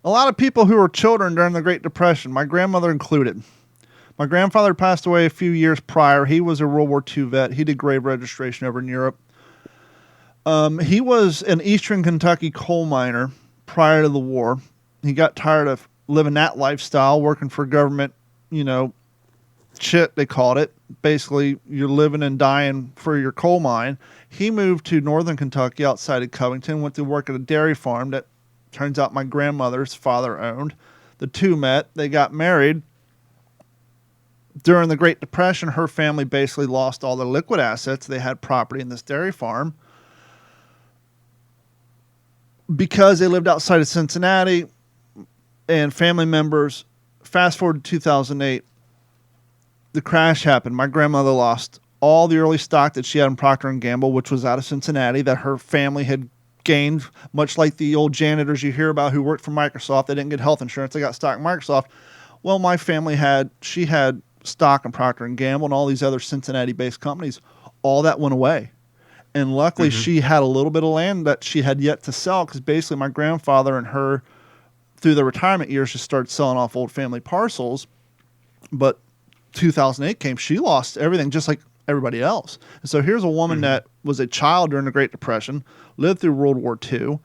A lot of people who were children during the Great Depression, my grandmother included. My grandfather passed away a few years prior. He was a World War II vet. He did grave registration over in Europe. He was an Eastern Kentucky coal miner prior to the war. He got tired of living that lifestyle, working for government, shit, they called it. Basically, you're living and dying for your coal mine. He moved to northern Kentucky outside of Covington, went to work at a dairy farm that turns out my grandmother's father owned. The two met. They got married. During the Great Depression, her family basically lost all their liquid assets. They had property in this dairy farm. Because they lived outside of Cincinnati and family members, fast forward to 2008, the crash happened. My grandmother lost all the early stock that she had in Procter & Gamble, which was out of Cincinnati, that her family had gained, much like the old janitors you hear about who worked for Microsoft. They didn't get health insurance. They got stock in Microsoft. Well, my family had stock in Procter & Gamble and all these other Cincinnati-based companies. All that went away. And luckily, she had a little bit of land that she had yet to sell because basically my grandfather and her, through the retirement years, just started selling off old family parcels. But 2008 came, she lost everything, just like everybody else. And so here's a woman that was a child during the Great Depression, lived through World War II.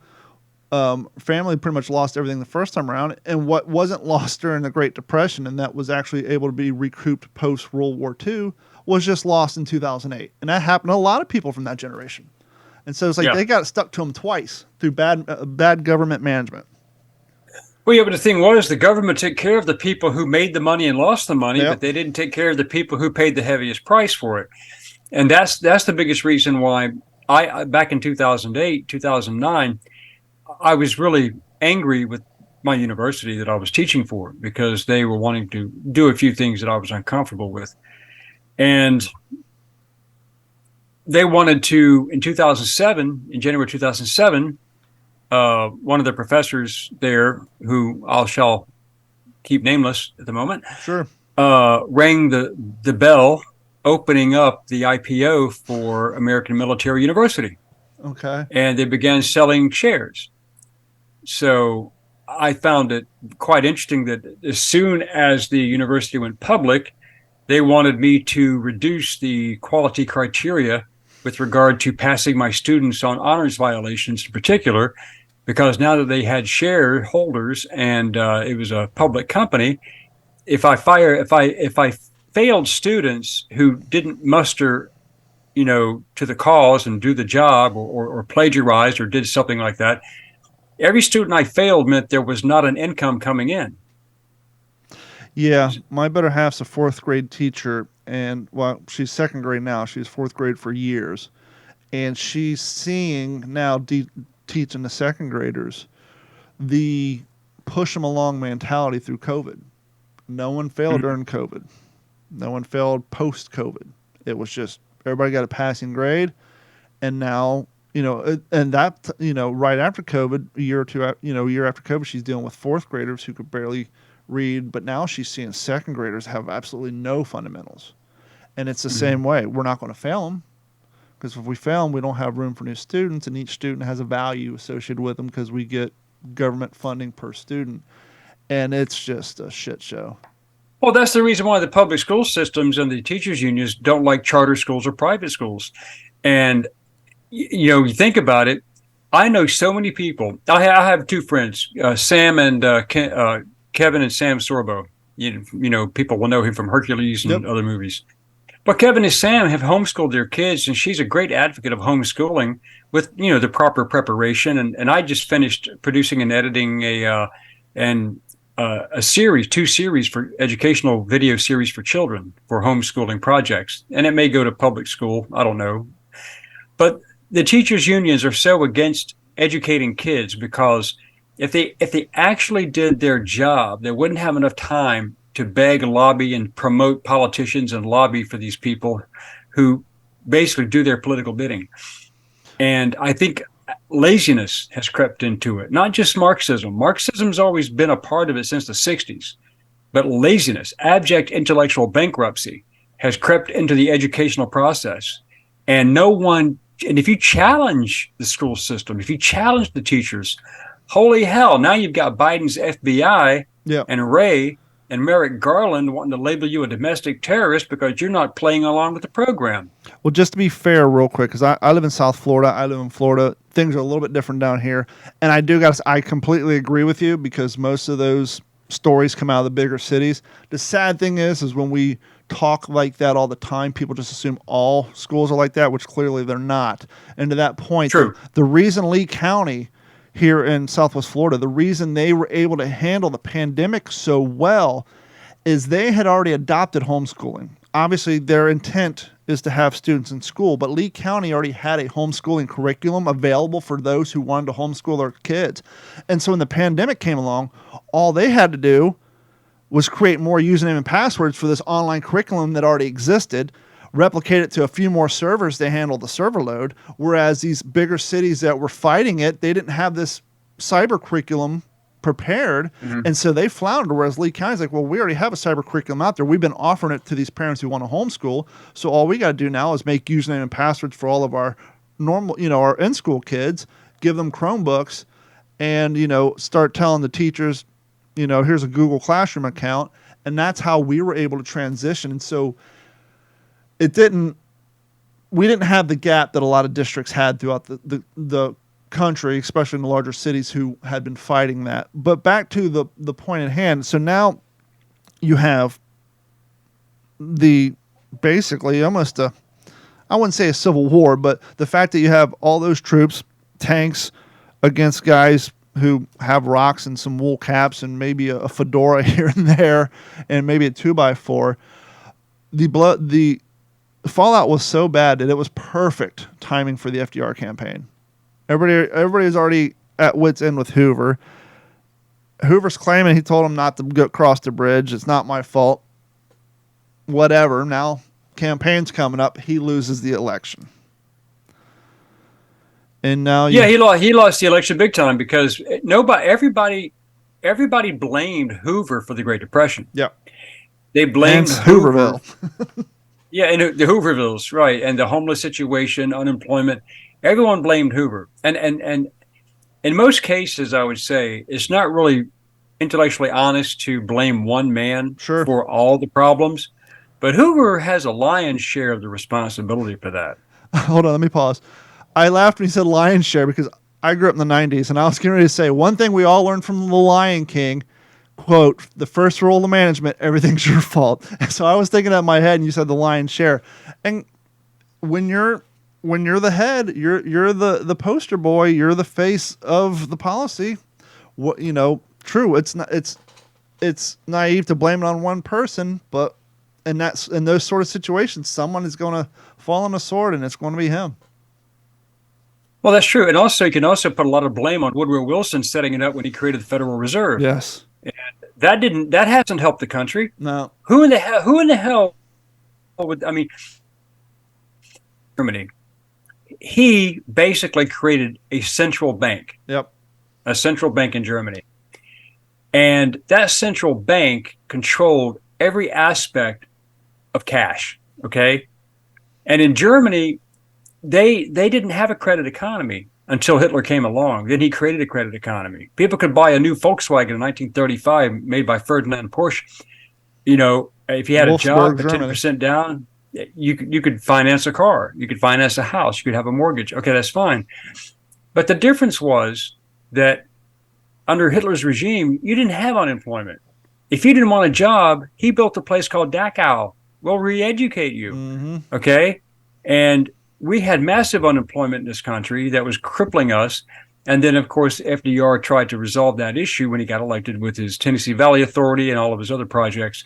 Family pretty much lost everything the first time around. And what wasn't lost during the Great Depression and that was actually able to be recouped post World War II was just lost in 2008. And that happened to a lot of people from that generation. And so it's like they got stuck to them twice through bad government management. Well, yeah, but the thing was, the government took care of the people who made the money and lost the money, but they didn't take care of the people who paid the heaviest price for it. And that's the biggest reason why I back in 2008, 2009, I was really angry with my university that I was teaching for because they were wanting to do a few things that I was uncomfortable with. And they wanted to, in January 2007, one of the professors there, who I shall keep nameless at the moment, rang the bell, opening up the IPO for American Military University. Okay. And they began selling shares. So I found it quite interesting that as soon as the university went public, they wanted me to reduce the quality criteria with regard to passing my students on honors violations in particular, because now that they had shareholders and it was a public company, if I failed students who didn't muster, to the cause and do the job or plagiarized or did something like that, every student I failed meant there was not an income coming in. Yeah, my better half's a fourth grade teacher, and she's second grade now. She was fourth grade for years, and she's seeing now teaching the second graders the push them along mentality through COVID. No one failed during COVID. No one failed post COVID. It was just everybody got a passing grade, and now and that right after COVID, a year after COVID, she's dealing with fourth graders who could barely read, but now she's seeing second graders have absolutely no fundamentals. And it's the same way. We're not going to fail them, because if we fail them, we don't have room for new students, and each student has a value associated with them because we get government funding per student. And it's just a shit show. Well, that's the reason why the public school systems and the teachers unions don't like charter schools or private schools. And, you think about it, I know so many people. I have two friends, Sam and Kevin and Sam Sorbo. People will know him from Hercules and other movies. But Kevin and Sam have homeschooled their kids, and she's a great advocate of homeschooling with, the proper preparation. And I just finished producing and editing two series for educational video series for children for homeschooling projects. And it may go to public school. I don't know. But the teachers unions are so against educating kids because if they actually did their job, they wouldn't have enough time to beg, lobby, and promote politicians and lobby for these people who basically do their political bidding. And I think laziness has crept into it, not just Marxism. Marxism's always been a part of it since the 60s. But laziness, abject intellectual bankruptcy, has crept into the educational process. And if you challenge the school system, if you challenge the teachers, holy hell, now you've got Biden's FBI and Ray and Merrick Garland wanting to label you a domestic terrorist because you're not playing along with the program. Well, just to be fair real quick, because I live in South Florida. I live in Florida. Things are a little bit different down here. And I completely agree with you because most of those stories come out of the bigger cities. The sad thing is when we talk like that all the time, people just assume all schools are like that, which clearly they're not. And to that point, the reason Lee County here in Southwest Florida, the reason they were able to handle the pandemic so well is they had already adopted homeschooling. Obviously, their intent is to have students in school, but Lee County already had a homeschooling curriculum available for those who wanted to homeschool their kids. And so when the pandemic came along, all they had to do was create more username and passwords for this online curriculum that already existed, replicate it to a few more servers to handle the server load, whereas these bigger cities that were fighting it, they didn't have this cyber curriculum prepared, and so they floundered, whereas Lee County's like, well, we already have a cyber curriculum out there. We've been offering it to these parents who want to homeschool, so all we got to do now is make username and passwords for all of our normal, our in-school kids, give them Chromebooks, and, start telling the teachers, here's a Google Classroom account, and that's how we were able to transition. And so it didn't we didn't have the gap that a lot of districts had throughout the country, especially in the larger cities who had been fighting that. But back to the point at hand. So now you have basically almost I wouldn't say a civil war, but the fact that you have all those troops, tanks against guys who have rocks and some wool caps and maybe a fedora here and there and maybe a 2x4. The fallout was so bad that it was perfect timing for the FDR campaign. Everybody's already at wit's end with Hoover. Hoover's claiming he told him not to go cross the bridge. It's not my fault. Whatever. Now, campaign's coming up. He loses the election. And now, he lost the election big time because everybody blamed Hoover for the Great Depression. Yeah, they blamed Hooverville. Yeah, and the Hoovervilles, right, and the homeless situation, unemployment. Everyone blamed Hoover, and in most cases, I would say it's not really intellectually honest to blame one man for all the problems, but Hoover has a lion's share of the responsibility for that. Hold on, let me pause. I laughed when he said lion's share because I grew up in the 90s, and I was getting ready to say one thing we all learned from The Lion King, quote, the first rule of management, everything's your fault. And so I was thinking that in my head, and you said the lion's share. And when you're the head, you're the poster boy, you're the face of the policy. What true. It's naive to blame it on one person, but in those sort of situations, someone is going to fall on a sword, and it's going to be him. Well, that's true. And also, you can also put a lot of blame on Woodrow Wilson setting it up when he created the Federal Reserve. Yes. And that hasn't helped the country. No. Who in the hell would, Germany. He basically created a central bank. Yep. A central bank in Germany. And that central bank controlled every aspect of cash. Okay. And in Germany, they didn't have a credit economy until Hitler came along. Then he created a credit economy. People could buy a new Volkswagen in 1935 made by Ferdinand Porsche. If you had a job at 10% down, you could finance a car. You could finance a house. You could have a mortgage. Okay, that's fine. But the difference was that under Hitler's regime, you didn't have unemployment. If you didn't want a job, he built a place called Dachau. We'll re-educate you. Mm-hmm. Okay? And we had massive unemployment in this country that was crippling us. And then, of course, FDR tried to resolve that issue when he got elected with his Tennessee Valley Authority and all of his other projects.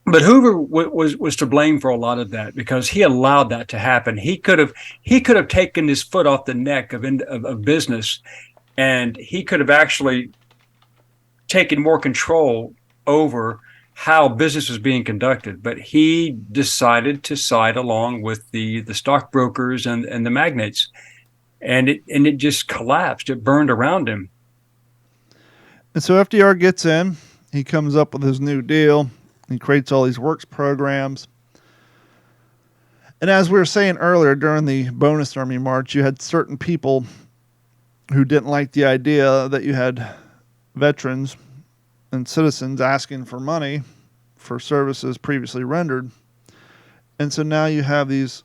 But Hoover was to blame for a lot of that because he allowed that to happen. He could have taken his foot off the neck of business, and he could have actually taken more control over how business was being conducted, but he decided to side along with the stockbrokers and the magnates, and it just collapsed. It burned around him. And so FDR gets in. He comes up with his New Deal. He creates all these works programs. And as we were saying earlier, during the Bonus Army March, you had certain people who didn't like the idea that you had veterans and citizens asking for money for services previously rendered. And so now you have these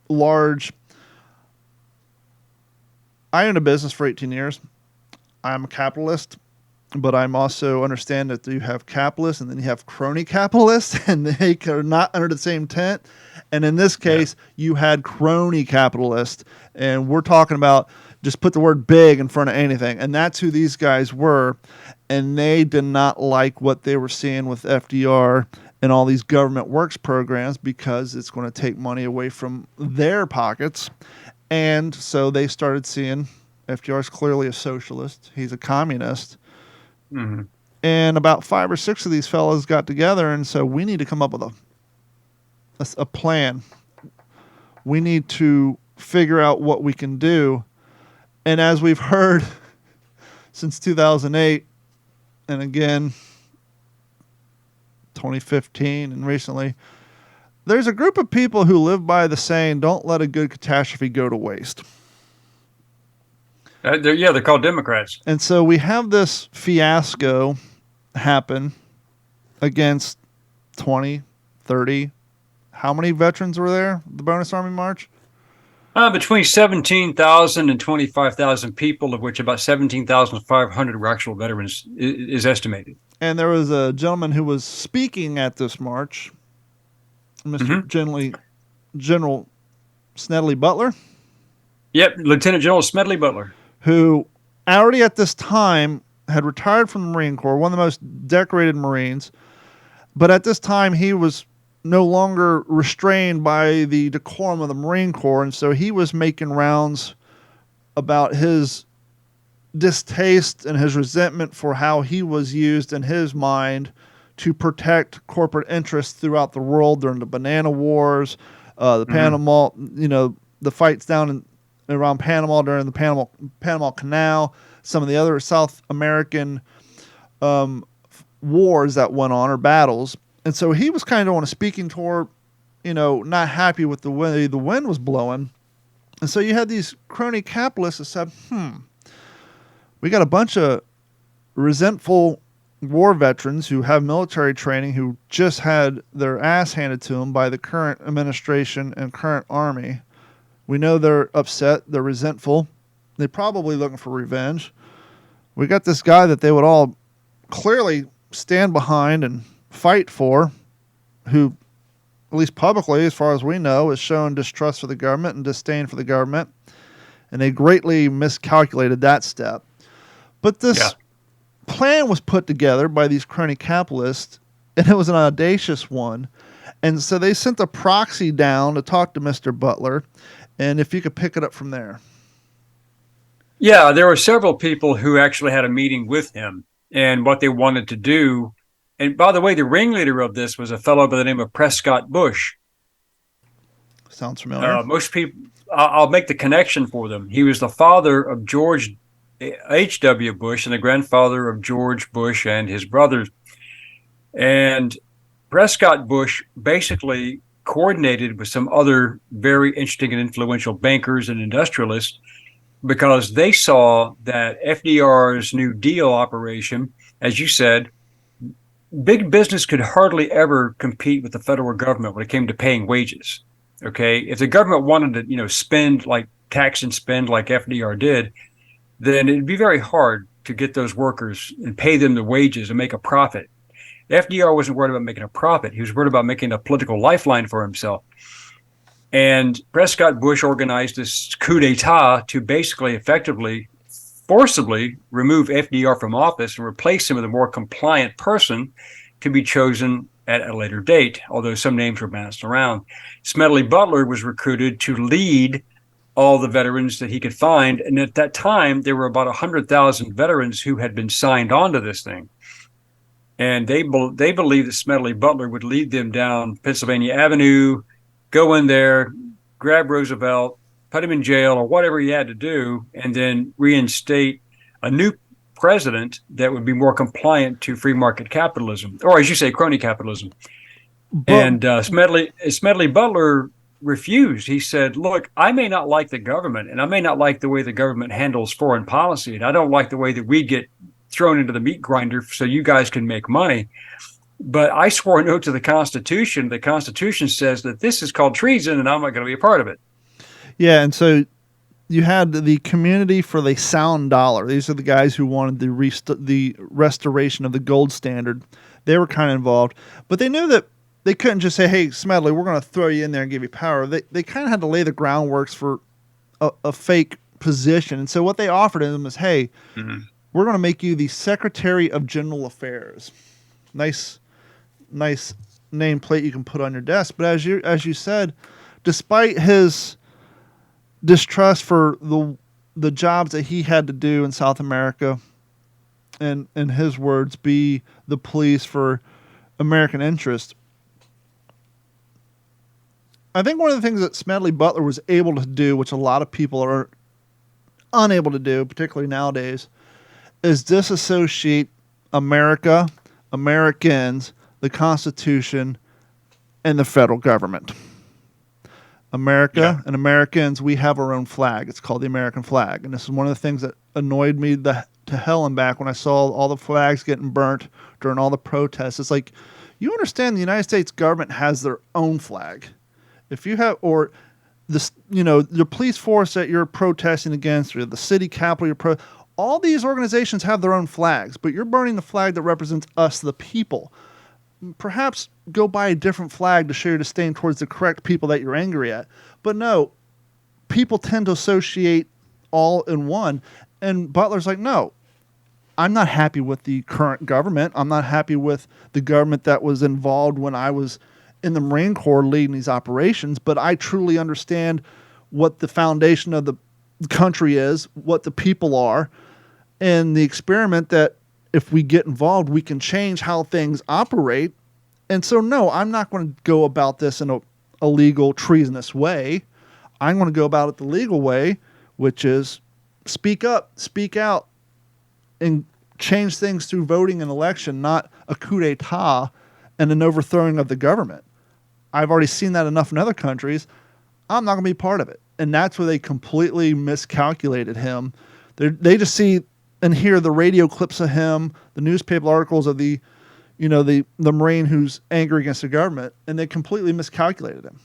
large... I owned a business for 18 years. I'm a capitalist, but I'm also understand that you have capitalists and then you have crony capitalists, and they are not under the same tent. And in this case, you had crony capitalists, and we're talking about just put the word big in front of anything. And that's who these guys were. And they did not like what they were seeing with FDR and all these government works programs because it's going to take money away from their pockets. And so they started seeing FDR is clearly a socialist. He's a communist. Mm-hmm. And about 5 or 6 of these fellows got together and said, we need to come up with a plan. We need to figure out what we can do. And as we've heard since 2008, and again, 2015 and recently, there's a group of people who live by the saying, don't let a good catastrophe go to waste. They're called Democrats. And so we have this fiasco happen against 20, 30, how many veterans were there, the Bonus Army March? Between 17,000 and 25,000 people, of which about 17,500 were actual veterans, is estimated. And there was a gentleman who was speaking at this march, Mr. General Smedley Butler. Yep, Lieutenant General Smedley Butler. Who already at this time had retired from the Marine Corps, one of the most decorated Marines. But at this time, he was no longer restrained by the decorum of the Marine Corps, and so he was making rounds about his distaste and his resentment for how he was used in his mind to protect corporate interests throughout the world during the Banana Wars, the Panama, the fights down around Panama during the Panama Canal, some of the other South American wars that went on, or battles. And so he was kind of on a speaking tour, not happy with the way the wind was blowing. And so you had these crony capitalists that said, we got a bunch of resentful war veterans who have military training who just had their ass handed to them by the current administration and current army. We know they're upset, they're resentful, they're probably looking for revenge. We got this guy that they would all clearly stand behind and fight for, who, at least publicly, as far as we know, has shown distrust for the government and disdain for the government, and they greatly miscalculated that step. But this plan was put together by these crony capitalists, and it was an audacious one. And so they sent a proxy down to talk to Mr. Butler, and if you could pick it up from there. Yeah, there were several people who actually had a meeting with him, and what they wanted to do. And by the way, the ringleader of this was a fellow by the name of Prescott Bush. Sounds familiar. Most people, I'll make the connection for them. He was the father of George H.W. Bush and the grandfather of George Bush and his brothers. And Prescott Bush basically coordinated with some other very interesting and influential bankers and industrialists, because they saw that FDR's New Deal operation, as you said, big business could hardly ever compete with the federal government when it came to paying wages. Okay, if the government wanted to, spend like tax and spend like FDR did, then it'd be very hard to get those workers and pay them the wages and make a profit. FDR wasn't worried about making a profit. He was worried about making a political lifeline for himself. And Prescott Bush organized this coup d'etat to basically effectively, forcibly remove FDR from office and replace him with a more compliant person to be chosen at a later date, although some names were bounced around. Smedley Butler was recruited to lead all the veterans that he could find. And at that time, there were about 100,000 veterans who had been signed on to this thing. And they believed that Smedley Butler would lead them down Pennsylvania Avenue, go in there, grab Roosevelt, put him in jail or whatever he had to do, and then reinstate a new president that would be more compliant to free market capitalism, or as you say, crony capitalism. And Smedley Butler refused. He said, look, I may not like the government, and I may not like the way the government handles foreign policy, and I don't like the way that we get thrown into the meat grinder so you guys can make money. But I swore an oath to the Constitution. The Constitution says that this is called treason, and I'm not going to be a part of it. Yeah, and so you had the Community for the Sound Dollar. These are the guys who wanted the restoration of the gold standard. They were kind of involved. But they knew that they couldn't just say, hey, Smedley, we're going to throw you in there and give you power. They kind of had to lay the groundworks for a fake position. And so what they offered him is, hey, we're going to make you the Secretary of General Affairs. Nice nameplate you can put on your desk. But as you said, despite his distrust for the jobs that he had to do in South America, and in his words, be the police for American interest, I think one of the things that Smedley Butler was able to do, which a lot of people are unable to do, particularly nowadays, is disassociate America, Americans, the Constitution, and the federal government. America and Americans, we have our own flag. It's called the American flag. And this is one of the things that annoyed me to hell and back when I saw all the flags getting burnt during all the protests. It's like, you understand the United States government has their own flag. If you have, or this, the police force that you're protesting against, or the city capitol, all these organizations have their own flags, but you're burning the flag that represents us, the people. Perhaps go buy a different flag to show your disdain towards the correct people that you're angry at. But no, people tend to associate all in one. And Butler's like, no, I'm not happy with the current government. I'm not happy with the government that was involved when I was in the Marine Corps leading these operations. But I truly understand what the foundation of the country is, what the people are, and the experiment that if we get involved, we can change how things operate. And so, no, I'm not going to go about this in a illegal, treasonous way. I'm going to go about it the legal way, which is speak up, speak out, and change things through voting and election, not a coup d'etat and an overthrowing of the government. I've already seen that enough in other countries. I'm not going to be part of it. And that's where they completely miscalculated him. They just see and hear the radio clips of him, the newspaper articles of the Marine who's angry against the government, and they completely miscalculated him.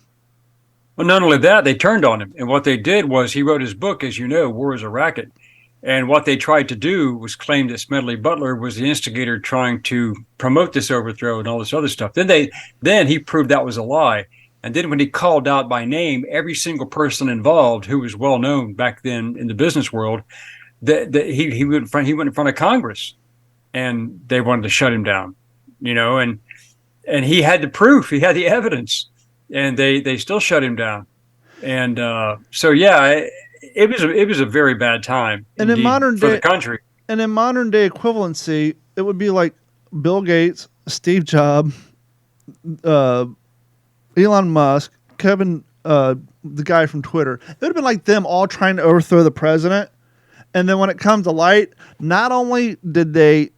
Well, not only that, they turned on him. And what they did was he wrote his book, as you know, War is a Racket. And what they tried to do was claim that Smedley Butler was the instigator trying to promote this overthrow and all this other stuff. Then he proved that was a lie. And then when he called out by name every single person involved who was well known back then in the business world, he went in front of Congress, and they wanted to shut him down, and he had the proof, he had the evidence, and they still shut him down. And so yeah, it was a very bad time and in modern day for the country. And in modern day equivalency, it would be like Bill Gates, Steve Jobs, Elon Musk, Kevin, the guy from Twitter. It would have been like them all trying to overthrow the president. And then when it comes to light, not only did they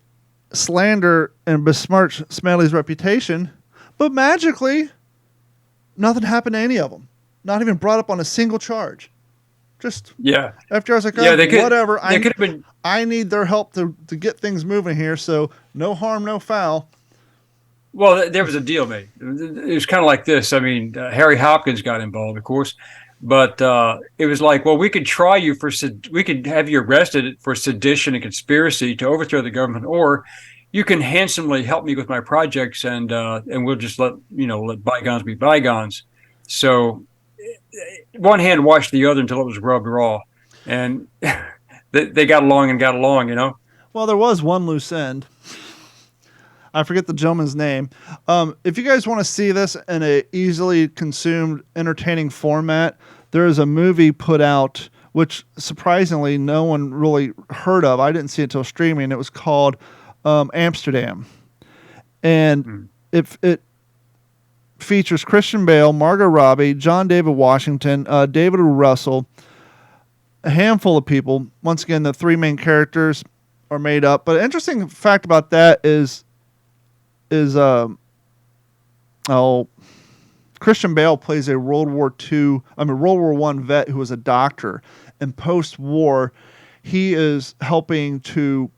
slander and besmirch Smedley's reputation, but magically, nothing happened to any of them. Not even brought up on a single charge. Just after I was like, whatever. I need their help to get things moving here. So no harm, no foul. Well, there was a deal made. It was kind of like this. I mean, Harry Hopkins got involved, of course, but it was like, well, we could try you we could have you arrested for sedition and conspiracy to overthrow the government, or you can handsomely help me with my projects, and we'll just let bygones be bygones. So one hand washed the other until it was rubbed raw, and they got along. Well, there was one loose end. I forget the gentleman's name. If you guys want to see this in a easily consumed, entertaining format, there is a movie put out, which surprisingly no one really heard of. I didn't see it until streaming. It was called Amsterdam. And it features Christian Bale, Margot Robbie, John David Washington, David O. Russell, a handful of people. Once again, the three main characters are made up. But an interesting fact about that is Christian Bale plays a World War I vet who was a doctor, and post-war he is helping to,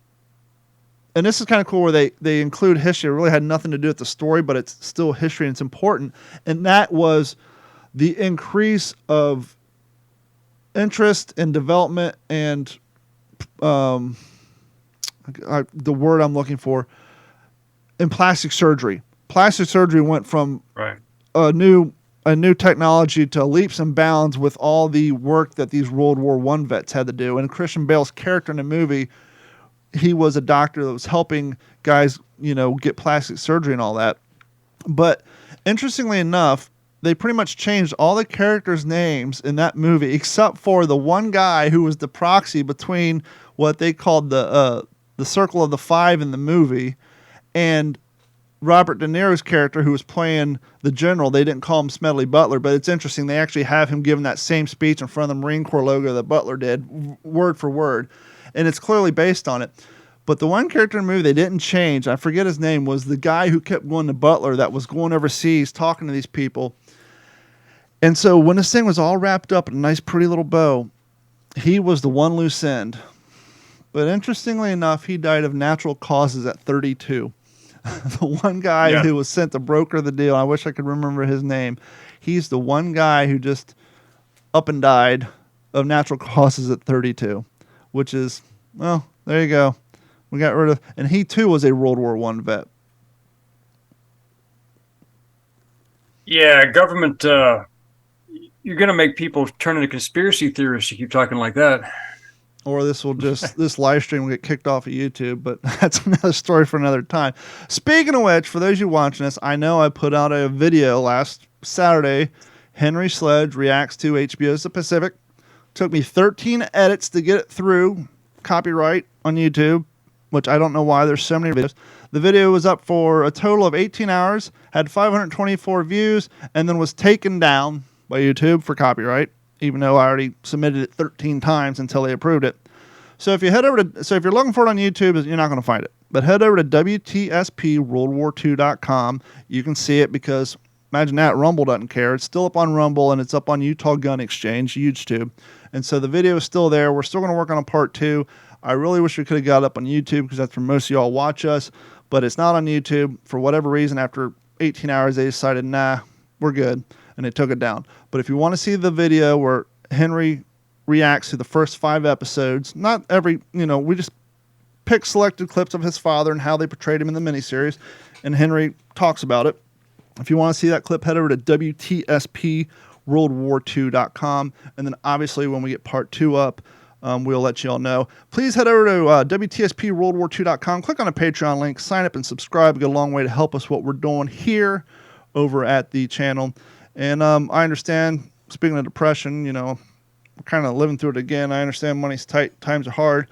and this is kind of cool where they include history. It really had nothing to do with the story, but it's still history and it's important. And that was the increase of interest and development and the word I'm looking for, in plastic surgery. Plastic surgery went from a new technology to leaps and bounds with all the work that these World War I vets had to do. And Christian Bale's character in the movie, he was a doctor that was helping guys, get plastic surgery and all that. But interestingly enough, they pretty much changed all the characters' names in that movie except for the one guy who was the proxy between what they called the Circle of the Five in the movie and Robert De Niro's character, who was playing the general. They didn't call him Smedley Butler, but it's interesting. They actually have him giving that same speech in front of the Marine Corps logo that Butler did, word for word. And it's clearly based on it. But the one character in the movie they didn't change, I forget his name, was the guy who kept going to Butler that was going overseas talking to these people. And so when this thing was all wrapped up in a nice pretty little bow, he was the one loose end. But interestingly enough, he died of natural causes at 32. the one guy who was sent to broker the deal. I wish I could remember his name. He's the one guy who just up and died of natural causes at 32, which is, well, there you go. We got rid of, and he too was a World War I vet. Yeah, government, you're going to make people turn into conspiracy theorists. You keep talking like that. Or this live stream will get kicked off of YouTube, but that's another story for another time. Speaking of which, for those of you watching this, I know I put out a video last Saturday. Henry Sledge reacts to HBO's The Pacific. Took me 13 edits to get it through. Copyright on YouTube, which I don't know why there's so many videos. The video was up for a total of 18 hours, had 524 views, and then was taken down by YouTube for copyright, even though I already submitted it 13 times until they approved it. So if you head over to, so if you're looking for it on YouTube, you're not going to find it. But head over to WTSP-World-War-2.com. You can see it because, imagine that, Rumble doesn't care. It's still up on Rumble, and it's up on Utah Gun Exchange, YouTube. And so the video is still there. We're still going to work on a part 2. I really wish we could have got it up on YouTube because that's where most of y'all watch us. But it's not on YouTube. For whatever reason, after 18 hours, they decided, nah, we're good. And they took it down. But if you want to see the video where Henry reacts to the first 5 episodes, not every, we just pick selected clips of his father and how they portrayed him in the miniseries. And Henry talks about it. If you want to see that clip, head over to WTSP-World-War-2.com. And then obviously when we get part 2 up, we'll let you all know. Please head over to WTSP-World-War-2.com. Click on the Patreon link. Sign up and subscribe. It goes a long way to help us what we're doing here over at the channel. And I understand, speaking of depression, we're kind of living through it again. I understand money's tight. Times are hard.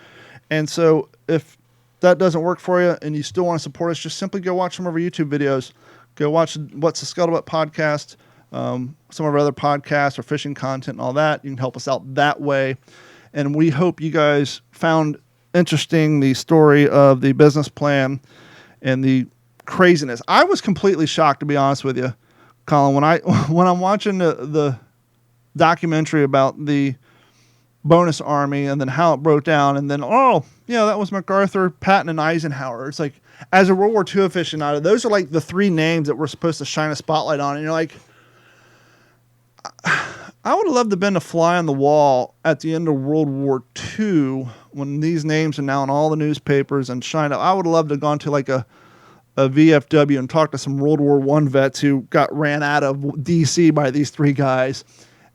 And so if that doesn't work for you and you still want to support us, just simply go watch some of our YouTube videos. Go watch What's the Scuttlebutt podcast, some of our other podcasts, our fishing content and all that. You can help us out that way. And we hope you guys found interesting the story of the business plan and the craziness. I was completely shocked, to be honest with you, Colin, when I'm watching the documentary about the bonus army and then how it broke down, and then that was MacArthur, Patton, and Eisenhower. It's like, as a World War II aficionado, those are like the 3 names that we're supposed to shine a spotlight on. And you're like, I would have loved to have been a fly on the wall at the end of World War II when these names are now in all the newspapers and shined up. I would have loved to have gone to like a VFW and talked to some World War I vets who got ran out of D.C. by these 3 guys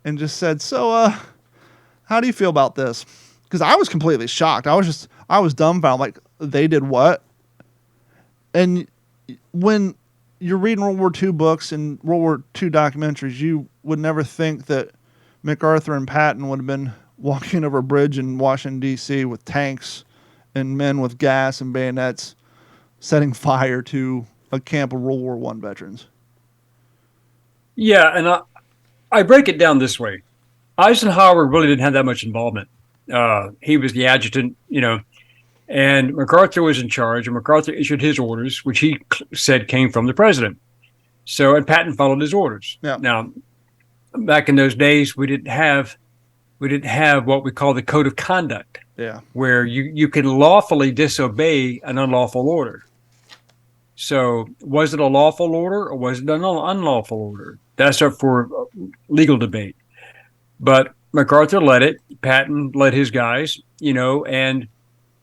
and just said, so, how do you feel about this? Because I was completely shocked. I was dumbfounded. Like, they did what? And when you're reading World War II books and World War II documentaries, you would never think that MacArthur and Patton would have been walking over a bridge in Washington, D.C. with tanks and men with gas and bayonets setting fire to a camp of World War I veterans. Yeah, and I break it down this way. Eisenhower really didn't have that much involvement. He was the adjutant, and MacArthur was in charge, and MacArthur issued his orders, which he said came from the president. So, and Patton followed his orders. Yeah. Now, back in those days, we didn't have what we call the code of conduct. Yeah. Where you can lawfully disobey an unlawful order. So, was it a lawful order or was it an unlawful order? That's up for legal debate. But MacArthur led it. Patton led his guys, and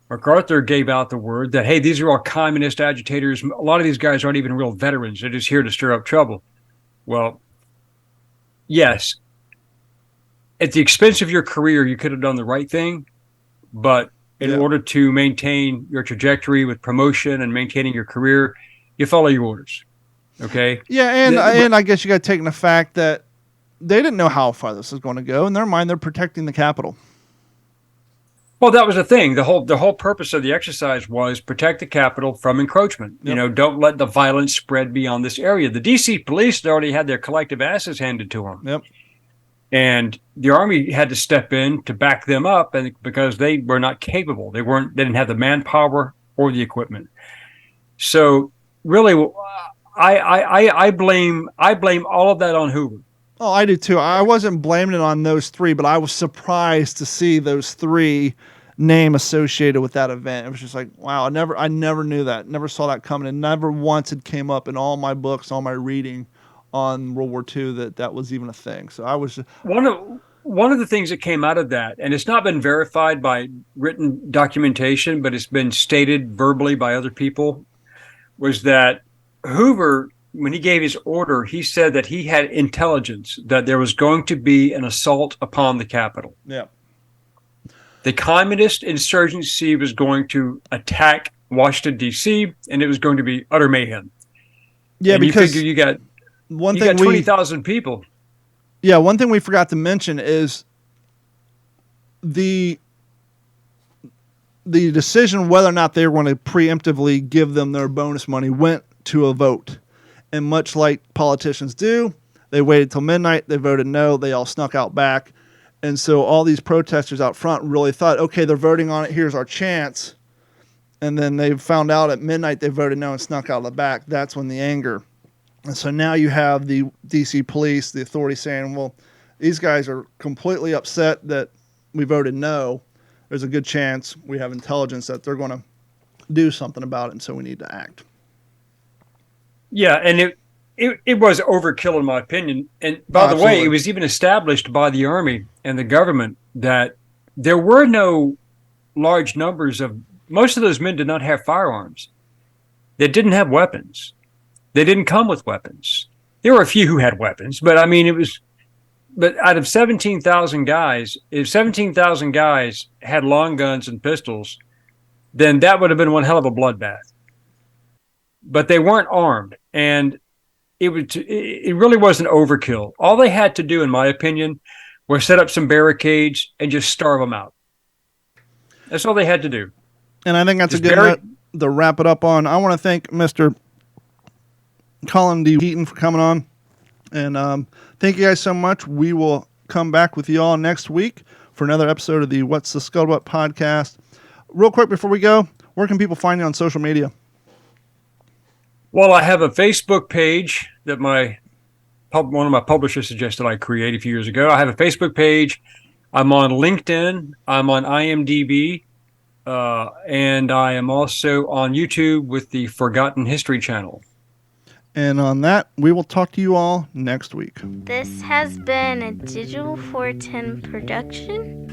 MacArthur gave out the word that, hey, these are all communist agitators. A lot of these guys aren't even real veterans. They're just here to stir up trouble. Well, yes, at the expense of your career, you could have done the right thing. But in order to maintain your trajectory with promotion and maintaining your career, you follow your orders. Okay? Yeah, and I guess you got to take in the fact that they didn't know how far this was going to go. In their mind, they're protecting the Capitol. Well, that was the thing. The whole purpose of the exercise was protect the Capitol from encroachment. Yep. Don't let the violence spread beyond this area. The D.C. police had already had their collective asses handed to them. Yep. And the Army had to step in to back them up, and because they were not capable. They didn't have the manpower or the equipment. So really, I blame all of that on Hoover. Oh, I do too. I wasn't blaming it on those 3, but I was surprised to see those 3 name associated with that event. It was just like, wow, I never knew that. Never saw that coming. And never once it came up in all my books, all my reading on World War II that was even a thing. So I was just, one of the things that came out of that, and it's not been verified by written documentation, but it's been stated verbally by other people, was that Hoover, when he gave his order, he said that he had intelligence that there was going to be an assault upon the Capitol. Yeah. The communist insurgency was going to attack Washington, D.C., and it was going to be utter mayhem. Yeah, and because you got 20,000 people. Yeah, one thing we forgot to mention is the decision whether or not they were going to preemptively give them their bonus money went to a vote. And much like politicians do, they waited till midnight, they voted no, they all snuck out back. And so all these protesters out front really thought, okay, they're voting on it, here's our chance. And then they found out at midnight they voted no and snuck out of the back. That's when the anger. And so now you have the D.C. police, the authorities saying, well, these guys are completely upset that we voted no. There's a good chance we have intelligence that they're going to do something about it, and so we need to act. Yeah, and it was overkill in my opinion. And by the way, it was even established by the Army and the government that there were no large numbers of, most of those men did not have firearms. They didn't have weapons. They didn't come with weapons. There were a few who had weapons, but I mean, but out of 17,000 guys, if 17,000 guys had long guns and pistols, then that would have been one hell of a bloodbath. But they weren't armed, and it really was an overkill. All they had to do, in my opinion, was set up some barricades and just starve them out. That's all they had to do. And I think that's just a good note to wrap it up on. I want to thank Mr. Colin DHeaton for coming on. And thank you guys so much. We will come back with you all next week for another episode of the What's the Scuttlebutt podcast. Real quick before we go, where can people find you on social media? Well, I have a Facebook page that one of my publishers suggested I create a few years ago. I have a Facebook page. I'm on LinkedIn. I'm on IMDb. And I am also on YouTube with the Forgotten History channel. And on that, we will talk to you all next week. This has been a Digital 410 production.